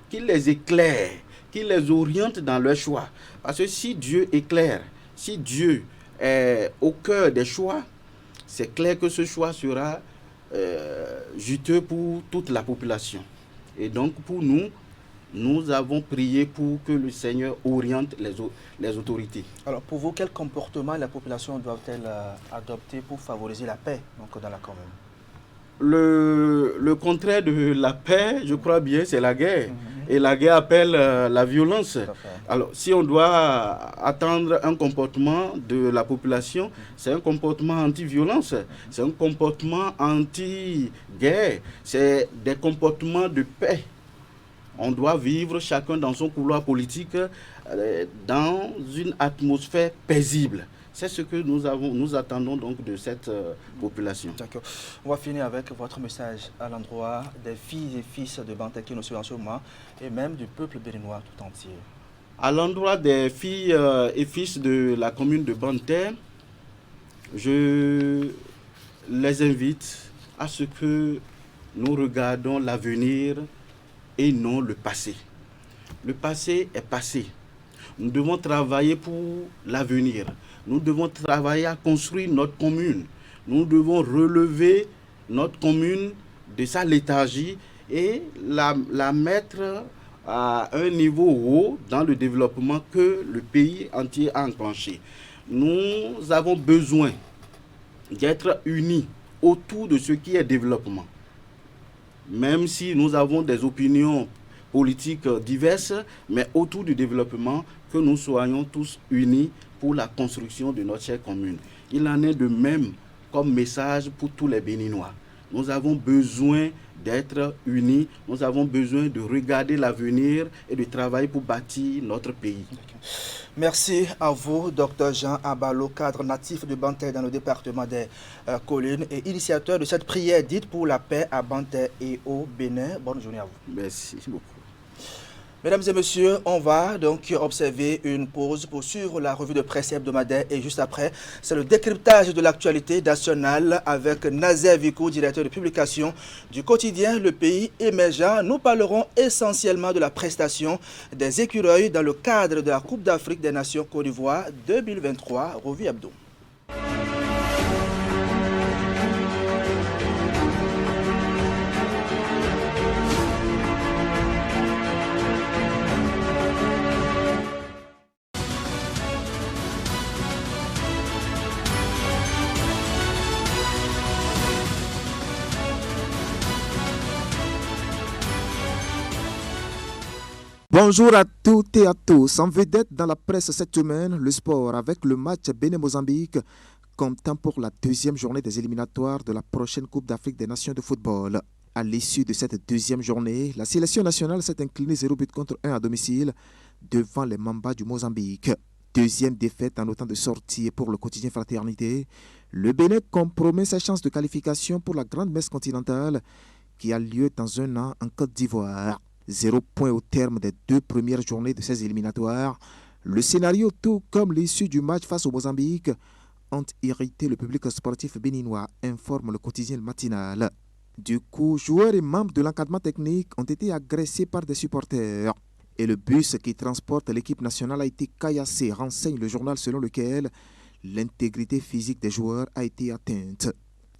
qu'il les éclaire, qu'il les oriente dans leurs choix. Parce que si Dieu éclaire, si Dieu est au cœur des choix, c'est clair que ce choix sera juteux pour toute la population. Et donc pour nous avons prié pour que le Seigneur oriente les autorités. Alors pour vous, quel comportement la population doit-elle adopter pour favoriser la paix donc, dans la commune? Le contraire de la paix, je crois bien, c'est la guerre. Et la guerre appelle la violence. Alors si on doit attendre un comportement de la population, c'est un comportement anti-violence, c'est un comportement anti-guerre, c'est des comportements de paix. On doit vivre chacun dans son couloir politique dans une atmosphère paisible. C'est ce que nous attendons donc de cette population. D'accord. On va finir avec votre message à l'endroit des filles et fils de Banté qui nous suivent en ce moment et même du peuple béninois tout entier. À l'endroit des filles et fils de la commune de Banté, je les invite à ce que nous regardons l'avenir et non le passé. Le passé est passé. Nous devons travailler pour l'avenir. Nous devons travailler à construire notre commune. Nous devons relever notre commune de sa léthargie et la mettre à un niveau haut dans le développement que le pays entier a enclenché. Nous avons besoin d'être unis autour de ce qui est développement. même si nous avons des opinions politiques diverses, mais autour du développement, que nous soyons tous unis pour la construction de notre chère commune. Il en est de même comme message pour tous les Béninois. Nous avons besoin d'être unis, nous avons besoin de regarder l'avenir et de travailler pour bâtir notre pays. Merci à vous, Dr Jean Abalo, cadre natif de Banté dans le département des Collines et initiateur de cette prière dite pour la paix à Banté et au Bénin. Bonne journée à vous. Merci beaucoup. Mesdames et messieurs, on va donc observer une pause pour suivre la revue de presse hebdomadaire et juste après, c'est le décryptage de l'actualité nationale avec Nazer Vikou, directeur de publication du quotidien Le Pays Émergent. Nous parlerons essentiellement de la prestation des écureuils dans le cadre de la Coupe d'Afrique des Nations Côte d'Ivoire 2023. Revue Abdo. Bonjour à toutes et à tous. En vedette dans la presse cette semaine, le sport avec le match Bénin-Mozambique comptant pour la deuxième journée des éliminatoires de la prochaine Coupe d'Afrique des Nations de football. À l'issue de cette deuxième journée, la sélection nationale s'est inclinée 0 but contre 1 à domicile devant les Mambas du Mozambique. Deuxième défaite en autant de sorties pour le quotidien Fraternité. Le Bénin compromet sa chance de qualification pour la grande messe continentale qui a lieu dans un an en Côte d'Ivoire. 0 point au terme des 2 premières journées de ces éliminatoires. Le scénario, tout comme l'issue du match face au Mozambique, ont irrité le public sportif béninois, informe le quotidien matinal. Du coup, joueurs et membres de l'encadrement technique ont été agressés par des supporters. Et le bus qui transporte l'équipe nationale a été caillassé, renseigne le journal selon lequel l'intégrité physique des joueurs a été atteinte.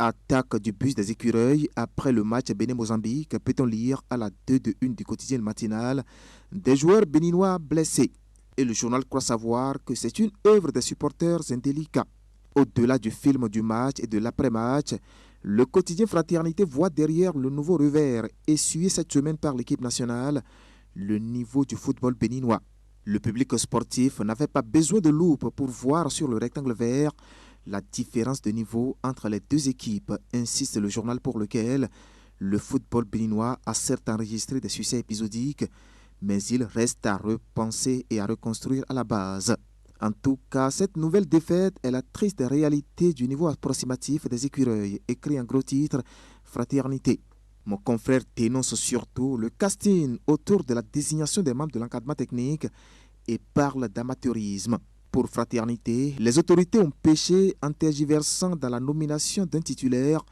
Attaque du bus des écureuils après le match Bénin-Mozambique, peut-on lire à la 2 de 1 du quotidien matinal, des joueurs béninois blessés. Et le journal croit savoir que c'est une œuvre des supporters indélicats. Au-delà du film du match et de l'après-match, le quotidien Fraternité voit derrière le nouveau revers essuyé cette semaine par l'équipe nationale le niveau du football béninois. Le public sportif n'avait pas besoin de loupe pour voir sur le rectangle vert la différence de niveau entre les deux équipes, insiste le journal pour lequel le football béninois a certes enregistré des succès épisodiques, mais il reste à repenser et à reconstruire à la base. En tout cas, cette nouvelle défaite est la triste réalité du niveau approximatif des écureuils, écrit en gros titre Fraternité. Mon confrère dénonce surtout le casting autour de la désignation des membres de l'encadrement technique et parle d'amateurisme. Pour Fraternité, les autorités ont péché en tergiversant dans la nomination d'un titulaire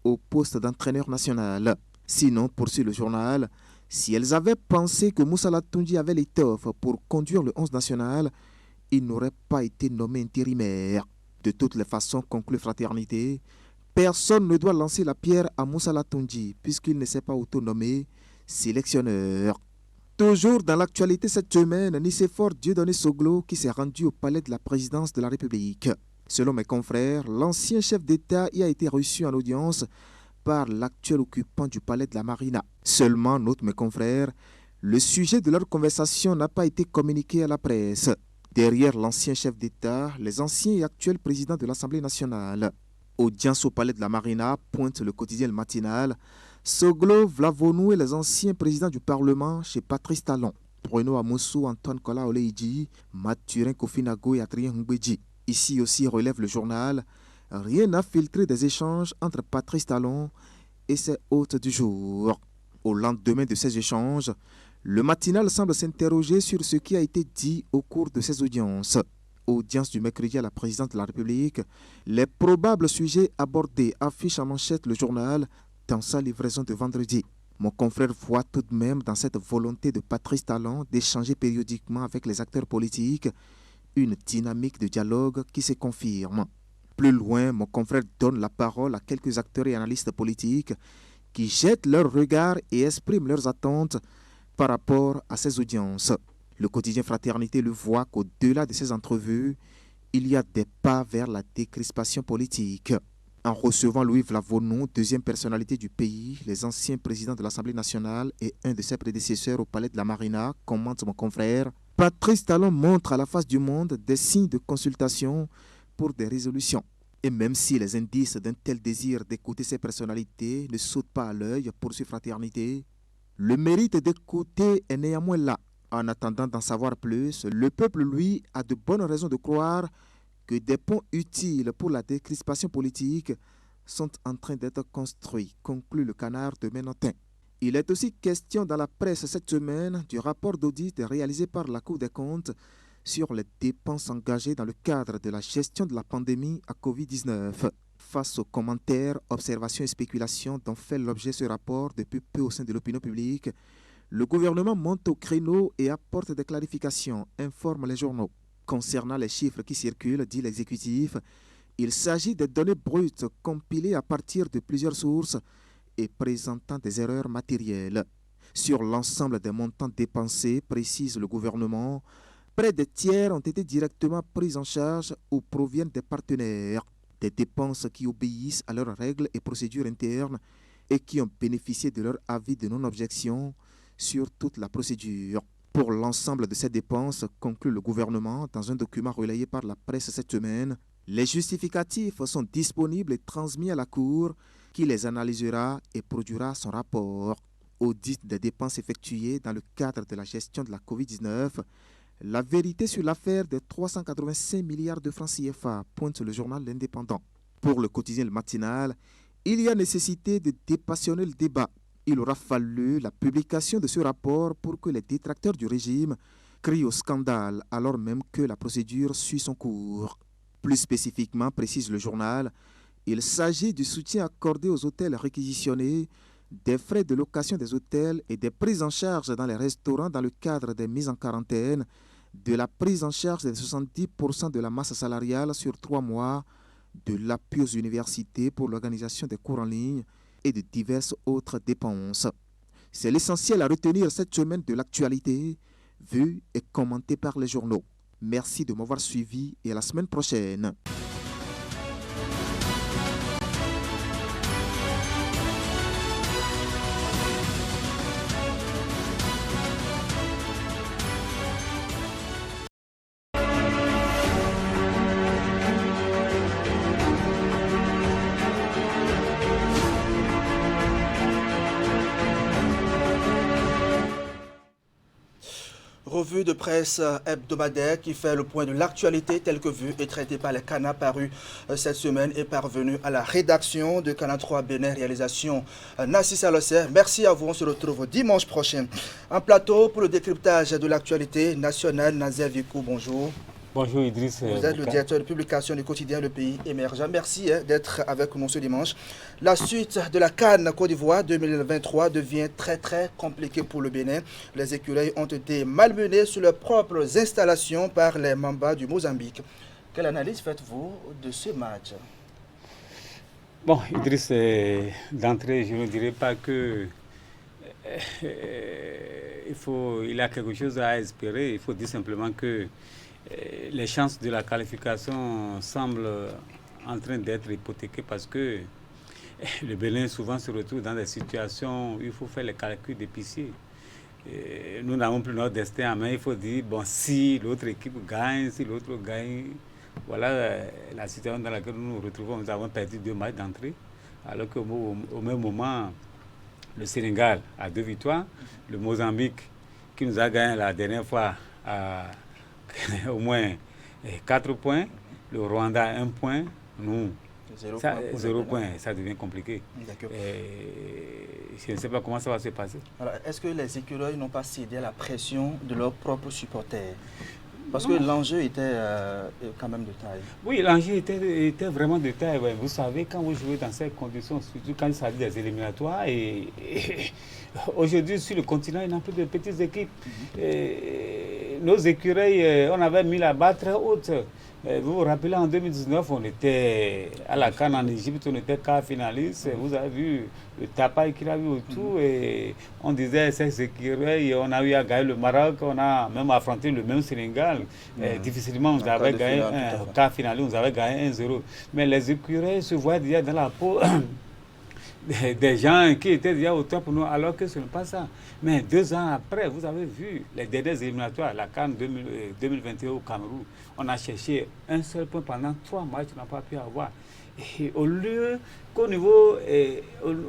au poste d'entraîneur national. Sinon, poursuit le journal, si elles avaient pensé que Moussa Latoundji avait l'étoffe pour conduire le 11 national, il n'aurait pas été nommé intérimaire. De toutes les façons, conclut Fraternité, personne ne doit lancer la pierre à Moussa Latoundji puisqu'il ne s'est pas autonommé sélectionneur. Toujours dans l'actualité cette semaine, Nicéphore Dieudonné Soglo qui s'est rendu au palais de la présidence de la République. Selon mes confrères, l'ancien chef d'État y a été reçu en audience par l'actuel occupant du palais de la Marina. Seulement, notent mes confrères, le sujet de leur conversation n'a pas été communiqué à la presse. Derrière l'ancien chef d'État, les anciens et actuels présidents de l'Assemblée nationale. Audience au palais de la Marina, pointe le quotidien Le Matinal. Soglo, Vlavonou et les anciens présidents du Parlement chez Patrice Talon, Bruno Amoussou, Antoine Kola Oleidji, Mathurin Kofinago et Adrien Mbedji. Ici aussi relève le journal, rien n'a filtré des échanges entre Patrice Talon et ses hôtes du jour. Au lendemain de ces échanges, le matinal semble s'interroger sur ce qui a été dit au cours de ces audiences. Audience du mercredi à la présidence de la République, les probables sujets abordés affichent en manchette le journal dans sa livraison de vendredi. Mon confrère voit tout de même dans cette volonté de Patrice Talon d'échanger périodiquement avec les acteurs politiques une dynamique de dialogue qui se confirme. Plus loin, mon confrère donne la parole à quelques acteurs et analystes politiques qui jettent leurs regards et expriment leurs attentes par rapport à ces audiences. Le quotidien Fraternité le voit qu'au-delà de ces entrevues, il y a des pas vers la décrispation politique. En recevant Louis Vlavonou, deuxième personnalité du pays, les anciens présidents de l'Assemblée nationale et un de ses prédécesseurs au palais de la Marina, commente mon confrère, Patrice Talon montre à la face du monde des signes de consultation pour des résolutions. Et même si les indices d'un tel désir d'écouter ces personnalités ne sautent pas à l'œil pour ces fraternités, le mérite d'écouter est néanmoins là. En attendant d'en savoir plus, le peuple, lui, a de bonnes raisons de croire que des ponts utiles pour la décrispation politique sont en train d'être construits, conclut le Canard de Ménotin. Il est aussi question dans la presse cette semaine du rapport d'audit réalisé par la Cour des comptes sur les dépenses engagées dans le cadre de la gestion de la pandémie à Covid-19. Face aux commentaires, observations et spéculations dont fait l'objet ce rapport depuis peu au sein de l'opinion publique, le gouvernement monte au créneau et apporte des clarifications, informent les journaux. Concernant les chiffres qui circulent, dit l'exécutif, il s'agit de données brutes compilées à partir de plusieurs sources et présentant des erreurs matérielles. Sur l'ensemble des montants dépensés, précise le gouvernement, près des tiers ont été directement pris en charge ou proviennent des partenaires. Des dépenses qui obéissent à leurs règles et procédures internes et qui ont bénéficié de leur avis de non-objection sur toute la procédure. Pour l'ensemble de ces dépenses, conclut le gouvernement dans un document relayé par la presse cette semaine, les justificatifs sont disponibles et transmis à la Cour qui les analysera et produira son rapport. Audit des dépenses effectuées dans le cadre de la gestion de la Covid-19, la vérité sur l'affaire de 385 milliards de francs CFA, pointe le journal L'Indépendant. Pour le quotidien Le Matinal, il y a nécessité de dépassionner le débat. Il aura fallu la publication de ce rapport pour que les détracteurs du régime crient au scandale alors même que la procédure suit son cours. Plus spécifiquement, précise le journal, il s'agit du soutien accordé aux hôtels réquisitionnés, des frais de location des hôtels et des prises en charge dans les restaurants dans le cadre des mises en quarantaine, de la prise en charge de 70% de la masse salariale sur 3 mois, de l'appui aux universités pour l'organisation des cours en ligne, et de diverses autres dépenses. C'est l'essentiel à retenir cette semaine de l'actualité, vue et commentée par les journaux. Merci de m'avoir suivi et à la semaine prochaine. Revue de presse hebdomadaire qui fait le point de l'actualité telle que vue et traitée par les Canards parus cette semaine est parvenue à la rédaction de Canal 3 Bénin, réalisation Nassis Alosser. Merci à vous, on se retrouve dimanche prochain. En plateau pour le décryptage de l'actualité nationale, Nazer Vikou, bonjour. Bonjour Idriss. Vous êtes le directeur de publication du quotidien Le Pays Émergent. Merci d'être avec nous ce dimanche. La suite de la CAN Côte d'Ivoire 2023 devient très compliquée pour le Bénin. Les écureuils ont été malmenés sur leurs propres installations par les Mambas du Mozambique. Quelle analyse faites-vous de ce match? Bon, Idriss, d'entrée, je ne dirais pas que il a quelque chose à espérer. Il faut dire simplement que les chances de la qualification semblent en train d'être hypothéquées parce que le Bénin souvent se retrouve dans des situations où il faut faire les calculs d'épicier. Nous n'avons plus notre destin en main. Il faut dire, bon, si l'autre équipe gagne, si l'autre gagne, voilà la situation dans laquelle nous nous retrouvons. Nous avons perdu 2 matchs d'entrée, alors qu'au même moment, le Sénégal a 2 victoires, le Mozambique, qui nous a gagné la dernière fois, a au moins 4 points, le Rwanda 1 point, nous 0 point, ça devient compliqué. Je ne sais pas comment ça va se passer. Est-ce que les écureuils n'ont pas cédé à la pression de leurs propres supporters? Parce que l'enjeu était quand même de taille. Oui, l'enjeu était vraiment de taille. Ouais. Vous savez, quand vous jouez dans ces conditions, surtout quand il s'agit des éliminatoires, et aujourd'hui, sur le continent, il n'y a plus de petites équipes. nos écureuils, on avait mis la barre très haute. Vous vous rappelez, en 2019, on était à la CAN en Égypte, on était quart finaliste. Vous avez vu le tapaille qu'il a eu autour. Et on disait, ces écureuils, on a eu à gagner le Maroc, on a même affronté le même Sénégal. Difficilement, on avait gagné un quart finaliste, on avait gagné 1-0. Mais les écureuils se voient déjà dans la peau des gens qui étaient déjà au top pour nous, alors que ce n'est pas ça. Mais 2 ans après, vous avez vu les dernières éliminatoires, la CAN 2021 au Cameroun, on a cherché un seul point pendant 3 matchs, on n'a pas pu avoir. Et au lieu qu'au niveau,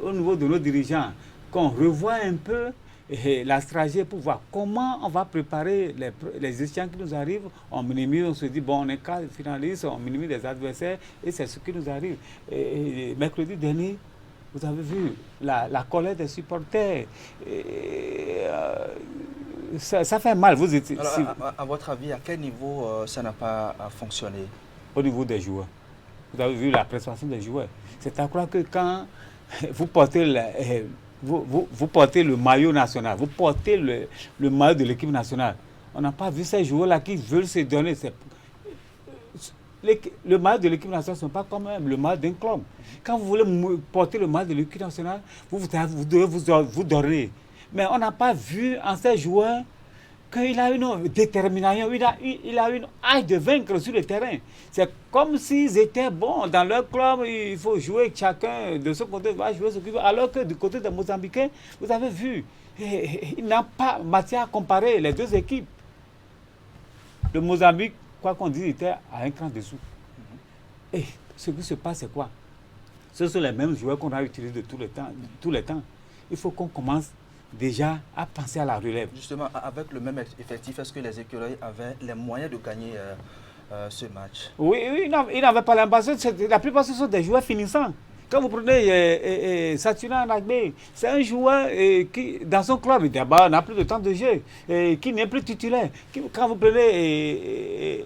au niveau de nos dirigeants, qu'on revoie un peu la stratégie pour voir comment on va préparer les échéances qui nous arrivent, on minimise, on se dit, bon, on est quart finaliste, on minimise les adversaires, et c'est ce qui nous arrive. Et mercredi dernier, vous avez vu la colère des supporters. Ça fait mal. Vous étiez, alors, à votre avis, à quel niveau ça n'a pas fonctionné? Au niveau des joueurs. Vous avez vu la prestation des joueurs. C'est à croire que quand vous portez, vous portez le maillot national, vous portez le maillot de l'équipe nationale, on n'a pas vu ces joueurs-là qui veulent se donner. Le maillot de l'équipe nationale, ce n'est pas comme le maillot d'un club. Quand vous voulez porter le maillot de l'équipe nationale, vous devez vous donner. Mais on n'a pas vu en ces joueurs qu'il a une détermination, il a une hâte de vaincre sur le terrain. C'est comme s'ils étaient bons dans leur club, il faut jouer, chacun de ce côté va jouer ce qu'il veut. Alors que du côté des Mozambicains, vous avez vu, il n'a pas matière à comparer les deux équipes. Le Mozambique, quoi qu'on dise, était à un cran dessous. Et ce qui se passe, c'est quoi? Ce sont les mêmes joueurs qu'on a utilisés de tous les temps. Il faut qu'on commence déjà à penser à la relève. Justement, avec le même effectif, est-ce que les écureuils avaient les moyens de gagner ce match? Oui, ils n'avaient pas l'impression. La plupart, ce sont des joueurs finissants. Quand vous prenez Saturnin Nagbe, c'est un joueur qui, dans son club, d'abord, n'a plus de temps de jeu, qui n'est plus titulaire. Quand vous prenez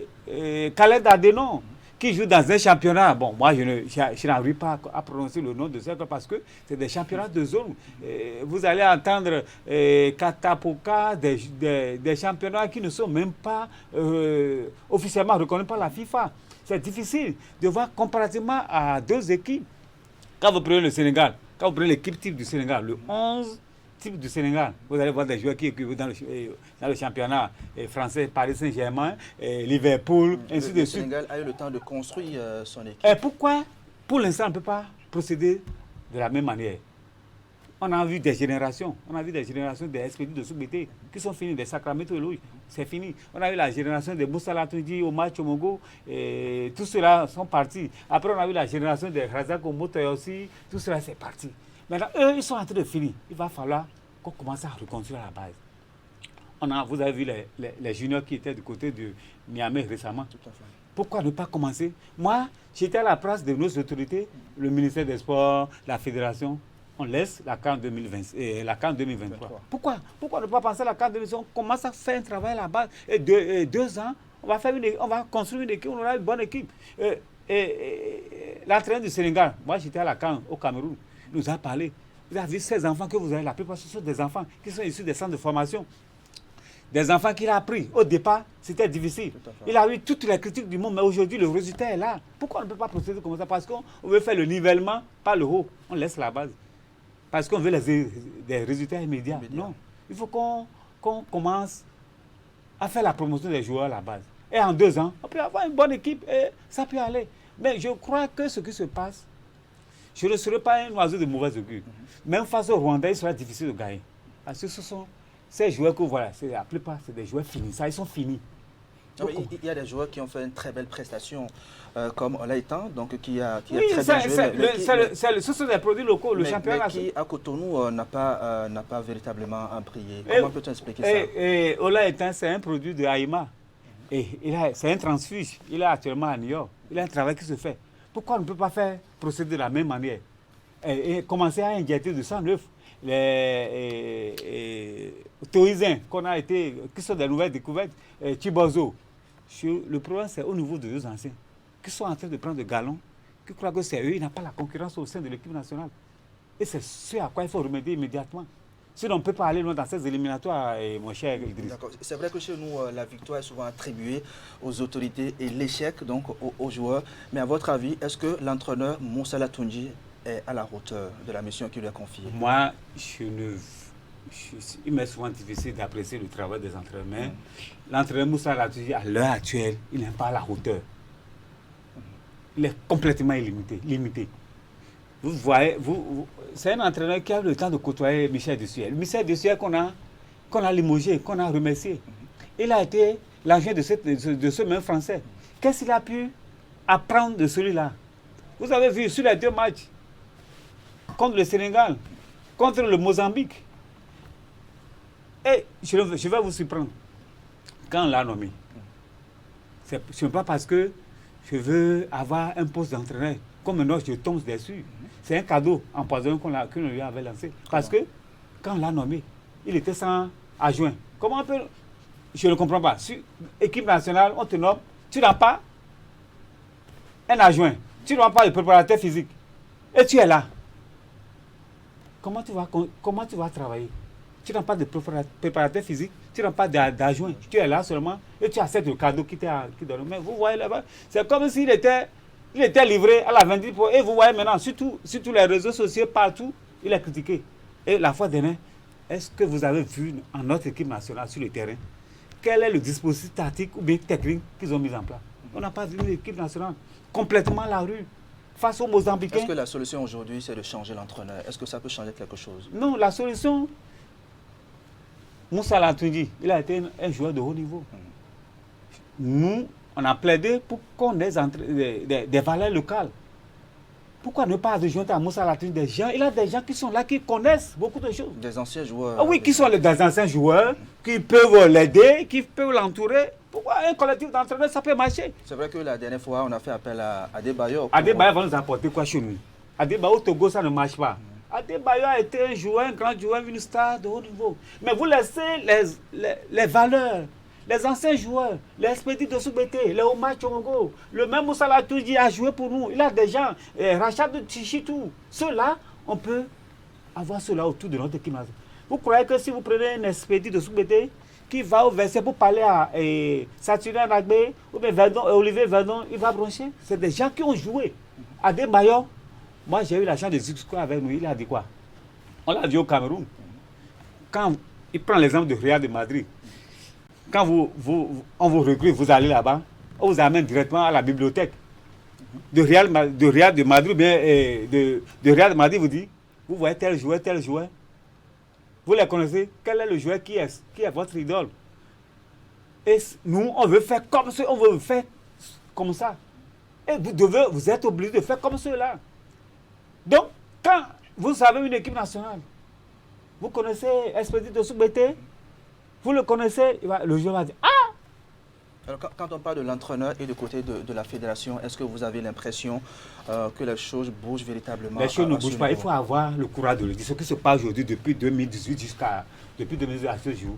Khaled Adenon, qui joue dans un championnat, bon, moi, je n'arrive pas à prononcer le nom de ce club parce que c'est des championnats de zone. Vous allez entendre Katapoka, des championnats qui ne sont même pas officiellement reconnus par la FIFA. C'est difficile de voir comparativement à deux équipes. Quand vous prenez le Sénégal, quand vous prenez l'équipe type du Sénégal, le 11 type du Sénégal, vous allez voir des joueurs qui écrivent dans le championnat français, Paris Saint-Germain, Liverpool, ainsi de suite. Le Sénégal a eu le temps de construire son équipe. Et pourquoi, pour l'instant, on ne peut pas procéder de la même manière? On a vu des générations, des expédients de Soubété qui sont finis, des Sacramento et Louis, c'est fini. On a eu la génération de Moussa Latoudi au match au Mongo, et tout cela sont partis. Après, on a eu la génération de Razak Omoto aussi, tout cela c'est parti. Maintenant, eux, ils sont en train de finir. Il va falloir qu'on commence à reconstruire la base. Vous avez vu les juniors qui étaient du côté de Niamey récemment. Tout à fait. Pourquoi ne pas commencer? Moi, j'étais à la place de nos autorités, le ministère des Sports, la Fédération. On laisse la CAN 2023. Pourquoi ne pas penser à la CAN 2023? On commence à faire un travail à la base. Et 2 ans, on va construire une équipe, on aura une bonne équipe. L'entraîneur du Sénégal, moi j'étais à la CAN au Cameroun, il nous a parlé. Vous avez vu ces enfants que vous avez, la plupart ce sont des enfants qui sont issus des centres de formation. Des enfants qu'il a appris. Au départ, c'était difficile. Il a eu toutes les critiques du monde, mais aujourd'hui, le résultat est là. Pourquoi on ne peut pas procéder comme ça? Parce qu'on veut faire le nivellement par le haut. On laisse la base. Parce qu'on veut des résultats immédiats. Non. Il faut qu'on commence à faire la promotion des joueurs à la base. Et en 2 ans, on peut avoir une bonne équipe et ça peut aller. Mais je crois que ce qui se passe, je ne serai pas un oiseau de mauvaise augure. Même face au Rwanda, il sera difficile de gagner. Parce que ce sont ces joueurs que voilà, la plupart, c'est des joueurs finis. Ça, ils sont finis. Il y a des joueurs qui ont fait une très belle prestation, comme Olaïtan, donc qui a oui, très bien joué. Ce sont des produits locaux, le championnat. Mais qui, à Cotonou, n'a pas véritablement brillé. Comment peut-on expliquer ça? Olaïtan, c'est un produit de Haïma. C'est un transfuge. Il est actuellement à New York. Il a un travail qui se fait. Pourquoi on ne peut pas procéder de la même manière et commencer à injecter du sang neuf? Les Toisins qui sont des nouvelles découvertes, Chibozo. Le problème, c'est au niveau de deux anciens qui sont en train de prendre des galons, qui croient que c'est eux, ils n'ont pas la concurrence au sein de l'équipe nationale. Et c'est ce à quoi il faut remédier immédiatement. Sinon, on ne peut pas aller loin dans ces éliminatoires, mon cher Idriss. D'accord. C'est vrai que chez nous, la victoire est souvent attribuée aux autorités et l'échec donc aux joueurs. Mais à votre avis, est-ce que l'entraîneur Moussa Latoundji est à la hauteur de la mission qui lui est confiée? Moi, il m'est souvent difficile d'apprécier le travail des entraîneurs. Mais l'entraîneur Moussa Latoundji, à l'heure actuelle, il n'est pas à la hauteur. Il est complètement limité. Vous voyez, c'est un entraîneur qui a eu le temps de côtoyer Michel Desuel. Michel Desuel qu'on a limogé, qu'on a remercié. Il a été l'agent de ce même Français. Qu'est-ce qu'il a pu apprendre de celui-là? Vous avez vu sur les 2 matchs, contre le Sénégal, contre le Mozambique. Et je vais vous surprendre. Quand on l'a nommé, ce n'est pas parce que je veux avoir un poste d'entraîneur. Comme maintenant, je tombe dessus. C'est un cadeau empoisonné qu'on lui avait lancé. Parce que quand on l'a nommé, il était sans adjoint. Comment on peut... Je ne comprends pas. Sur équipe nationale, on te nomme, tu n'as pas un adjoint, tu n'as pas de préparateur physique. Et tu es là. Comment tu vas travailler? Tu n'as pas de préparateur physique, tu n'as pas d'adjoint. Tu es là seulement et tu acceptes le cadeau qui donne. Mais vous voyez là-bas, c'est comme s'il était livré à la 20 et vous voyez maintenant, sur tous les réseaux sociaux, partout, il est critiqué. Et la fois dernière, est-ce que vous avez vu en notre équipe nationale sur le terrain, quel est le dispositif tactique ou bien technique qu'ils ont mis en place? On n'a pas vu l'équipe nationale complètement à la rue, face aux Mozambicains. Est-ce que la solution aujourd'hui, c'est de changer l'entraîneur? Est-ce que ça peut changer quelque chose? Non, la solution, Moussa Latoundji, il a été un joueur de haut niveau. Nous, on a plaidé pour qu'on ait des valeurs locales. Pourquoi ne pas adjoindre à Moussa Latoundji des gens? Il y a des gens qui sont là, qui connaissent beaucoup de choses. Des anciens joueurs. Ah oui, qui sont des anciens joueurs, qui peuvent l'aider, qui peuvent l'entourer. Pourquoi un collectif d'entraîneurs, ça peut marcher? C'est vrai que la dernière fois, on a fait appel à Adebayor. Adebayor va nous apporter quoi chez nous? Adebayor au Togo, ça ne marche pas. Adebayor a été un joueur, un grand joueur, une star de haut niveau. Mais vous laissez les valeurs, les anciens joueurs, les Expédits de Soubété, les Omar Tchongo, le même Moussa Latoundji a joué pour nous. Il a des gens, Rachad Tichitou. Ceux-là, on peut avoir cela autour de notre équipe. Vous croyez que si vous prenez un Expédit de Soubété qui va au verset pour parler à Saturnin Nagbé ou bien Olivier Verdon, il va broncher? C'est des gens qui ont joué. Adebayor, moi j'ai eu la chance de discuter avec nous, il a dit quoi? On l'a vu au Cameroun. Quand il prend l'exemple de Real de Madrid, quand on vous recrute, vous allez là-bas, on vous amène directement à la bibliothèque de Real de Madrid, bien de Real de Madrid, vous dit, vous voyez tel joueur, vous les connaissez, quel est le joueur qui est votre idole? Et nous, on veut faire comme ça, on veut faire comme ça. Et vous êtes obligé de faire comme cela. Donc, quand vous avez une équipe nationale, vous connaissez Expédit de Soubété, vous le connaissez, le joueur va dire « Ah !» Alors, quand on parle de l'entraîneur et du côté de la fédération, est-ce que vous avez l'impression que les choses bougent véritablement? Les choses ne bougent pas. Il faut avoir le courage de le dire. Ce qui se passe aujourd'hui, depuis 2018 depuis 2018 à ce jour,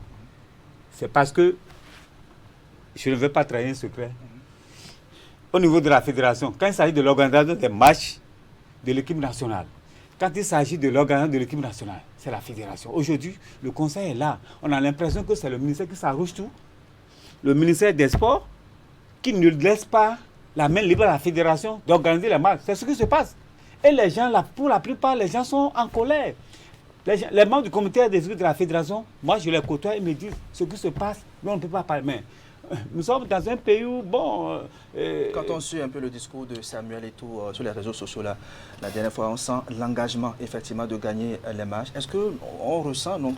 c'est parce que je ne veux pas trahir un secret. Au niveau de la fédération, quand il s'agit de l'organisation des matchs de l'équipe nationale, quand il s'agit de l'organisation de l'équipe nationale, c'est la fédération. Aujourd'hui, le conseil est là. On a l'impression que c'est le ministère qui s'arrange tout. Le ministère des Sports qui ne laisse pas la main libre à la fédération d'organiser les matchs. C'est ce qui se passe. Et les gens, pour la plupart, les gens sont en colère. Les membres du comité d'exécutif de la fédération, moi je les côtoie, ils me disent ce qui se passe, mais on ne peut pas parler. Mais nous sommes dans un pays où, bon... Quand on suit un peu le discours de Samuel et tout sur les réseaux sociaux, là, la dernière fois, on sent l'engagement, effectivement, de gagner les matchs. Est-ce qu'on ressent donc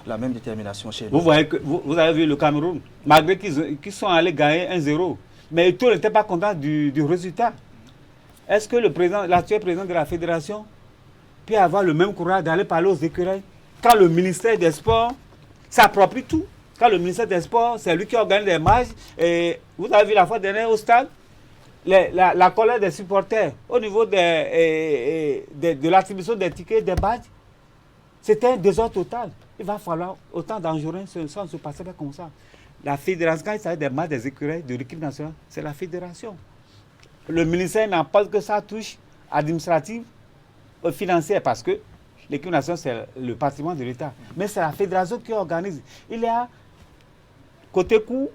la même détermination chez nous? Vous voyez que vous avez vu le Cameroun, malgré qu'ils sont allés gagner 1-0, mais tout n'était pas content du résultat. Est-ce que l'actuel président de la fédération peut avoir le même courage d'aller parler aux écureuils quand le ministère des Sports s'approprie tout? Quand le ministère des Sports, c'est lui qui organise les matchs. Et vous avez vu la fois dernière au stade, la colère des supporters au niveau de l'attribution des tickets, des badges, c'était un désordre total. Il va falloir autant d'enjouer, ça ne se passait pas comme ça. La fédération, quand il s'agit des matchs des écureuils de l'équipe nationale, c'est la fédération. Le ministère n'a pas que ça touche administrative, financière, parce que l'équipe nationale, c'est le patrimoine de l'État. Mais c'est la fédération qui organise. Il y a côté coût,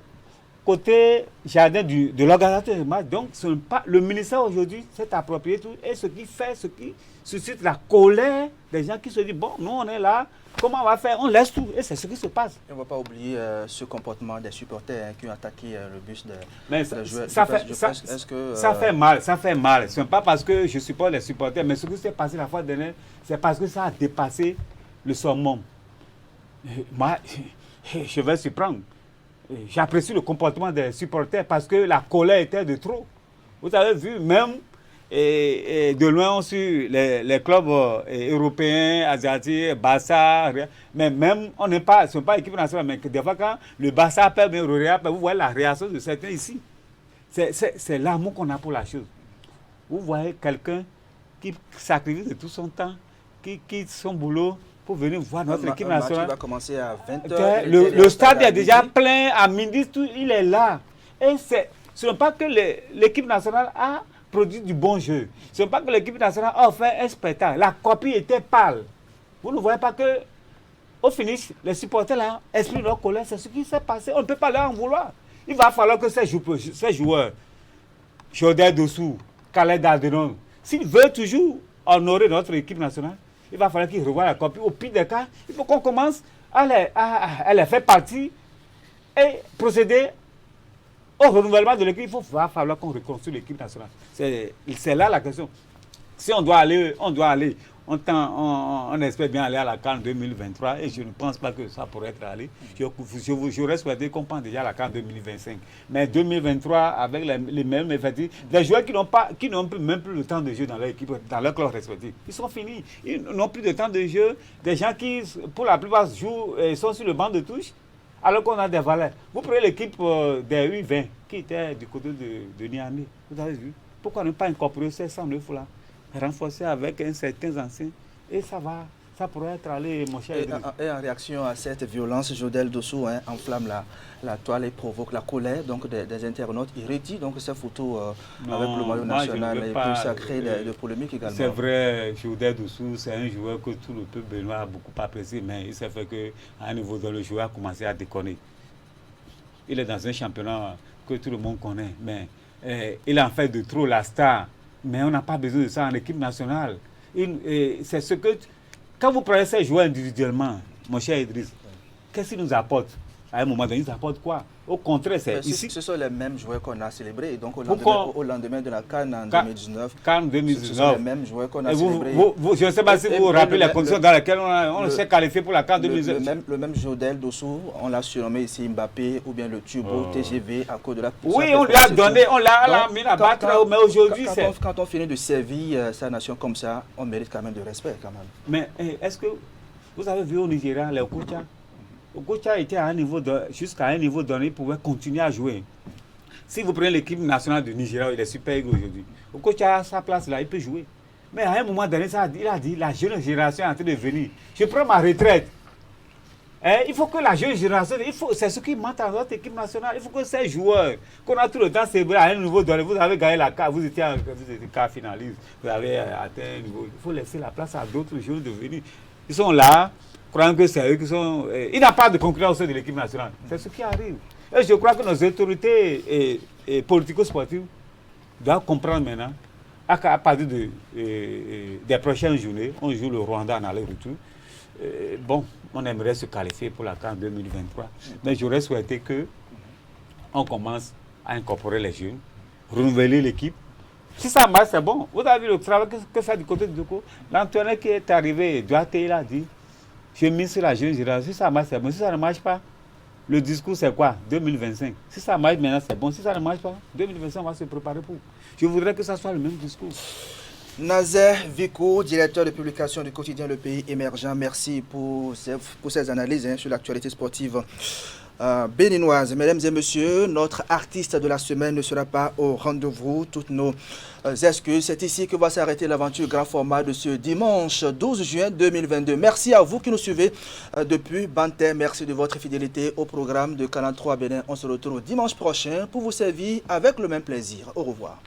côté jardin de l'organisateur des matchs. Donc, ce n'est pas, le ministère aujourd'hui s'est approprié tout. Et ce qui suscite la colère des gens qui se disent, bon, nous on est là, comment on va faire? On laisse tout. Et c'est ce qui se passe. On ne va pas oublier ce comportement des supporters qui ont attaqué le bus de joueurs. Ça fait mal, ça fait mal. Ce n'est pas parce que je supporte les supporters, mais ce qui s'est passé la fois dernière, c'est parce que ça a dépassé le summum. Moi, je vais surprendre. J'apprécie le comportement des supporters parce que la colère était de trop. Vous avez vu, même de loin, on suit les clubs européens, asiatiques, Barça, mais même, on n'est pas, ce n'est pas l'équipe nationale, mais que des fois, quand le Barça perd, bien le Real perd, vous voyez la réaction de certains ici. C'est l'amour qu'on a pour la chose. Vous voyez quelqu'un qui sacrifie de tout son temps, qui quitte son boulot, pour venir voir notre équipe nationale. Va commencer à 20h. Le stade est déjà plein, à midi, tout, il est là. Et ce n'est pas que l'équipe nationale a produit du bon jeu. Ce n'est pas que l'équipe nationale a fait un spectacle. La copie était pâle. Vous ne voyez pas que, au finish, les supporters là expriment leur colère. C'est ce qui s'est passé. On ne peut pas leur en vouloir. Il va falloir que ces joueurs, Jordan Dossou, Khaled Alderon, s'ils veulent toujours honorer notre équipe nationale, il va falloir qu'ils revoient la copie. Au pire des cas, il faut qu'on commence à les faire partie et procéder au renouvellement de l'équipe. Il va falloir qu'on reconstruise l'équipe nationale. C'est là la question. Si on doit aller, on doit aller. On espère bien aller à la CAN 2023 et je ne pense pas que ça pourrait être allé. J'aurais souhaité qu'on pense déjà à la CAN 2025. Mais 2023, avec les mêmes effectifs, les joueurs qui n'ont même plus le temps de jeu dans leur équipe, dans leur club respectif, ils sont finis. Ils n'ont plus de temps de jeu. Des gens qui, pour la plupart, jouent et sont sur le banc de touche, alors qu'on a des valeurs. Vous prenez l'équipe des U20 qui était du côté de Niamey. Vous avez vu? Pourquoi ne pas incorporer ces 109 là? Renforcer avec un certain ancien et ça pourrait être allé, mon cher. Et en réaction à cette violence, Jodel Dossou enflamme la toile et provoque la colère donc des internautes. Il retire donc ces photos avec le maillot national et puis ça crée de polémiques également. C'est vrai, Jodel Dossou, c'est un joueur que tout le peuple béninois a beaucoup apprécié, mais il s'est fait qu'à un niveau où le joueur a commencé à déconner. Il est dans un championnat que tout le monde connaît, mais il en fait de trop la star. Mais on n'a pas besoin de ça en équipe nationale. C'est ce que... Quand vous prenez ces joueurs individuellement, mon cher Idriss, qu'est-ce qu'ils nous apportent? À un moment donné, ils nous apportent quoi? Au contraire, c'est ici... Ce sont les mêmes joueurs qu'on a célébrés. Donc au lendemain de la CAN en 2019, ce sont les mêmes joueurs qu'on a célébrés. Je ne sais pas si vous vous rappelez les conditions dans lesquelles on s'est qualifié pour la CAN 2019. Le même Jodel Dossou, on l'a surnommé ici Mbappé ou bien le Turbo TGV à cause de la... Oui, on lui a donné, on l'a mis à battre, mais aujourd'hui c'est... Quand on finit de servir sa nation comme ça, on mérite quand même de respect quand même. Mais est-ce que vous avez vu au Nigeria, les Okocha? Okocha était à un niveau jusqu'à un niveau donné, il pouvait continuer à jouer. Si vous prenez l'équipe nationale du Nigeria, il est super égaux aujourd'hui. Okocha a sa place là, il peut jouer. Mais à un moment donné, il a dit, la jeune génération est en train de venir. Je prends ma retraite. Il faut que la jeune génération, c'est ce qui manque à notre équipe nationale. Il faut que ces joueurs, qu'on a tout le temps célébré à un niveau donné, vous avez gagné la CAF, vous étiez quart finaliste, vous avez atteint un niveau. Il faut laisser la place à d'autres jeunes de venir. Ils sont là. Croyant que c'est eux qui sont... il n'y a pas de concurrence de l'équipe nationale. C'est ce qui arrive. Et je crois que nos autorités politico-sportives doivent comprendre maintenant, à partir des prochaines journées, on joue le Rwanda en aller-retour. Bon, on aimerait se qualifier pour la CAN 2023. Mais j'aurais souhaité qu'on commence à incorporer les jeunes, renouveler l'équipe. Si ça marche, c'est bon. Vous avez vu le travail que fait du côté de Doko. L'entraîneur qui est arrivé, Duarte, il a dit... Je mise sur la jeune génération. Si ça marche, c'est bon. Si ça ne marche pas, le discours, c'est quoi? 2025. Si ça marche maintenant, c'est bon. Si ça ne marche pas, 2025, on va se préparer pour. Je voudrais que ça soit le même discours. Nazer Vico, directeur de publication du quotidien Le Pays Émergent, merci pour ces analyses sur l'actualité sportive béninoise. Mesdames et messieurs, notre artiste de la semaine ne sera pas au rendez-vous. Toutes nos excuses. C'est ici que va s'arrêter l'aventure grand format de ce dimanche 12 juin 2022. Merci à vous qui nous suivez depuis Banter. Merci de votre fidélité au programme de Canal 3 Bénin. On se retrouve dimanche prochain pour vous servir avec le même plaisir. Au revoir.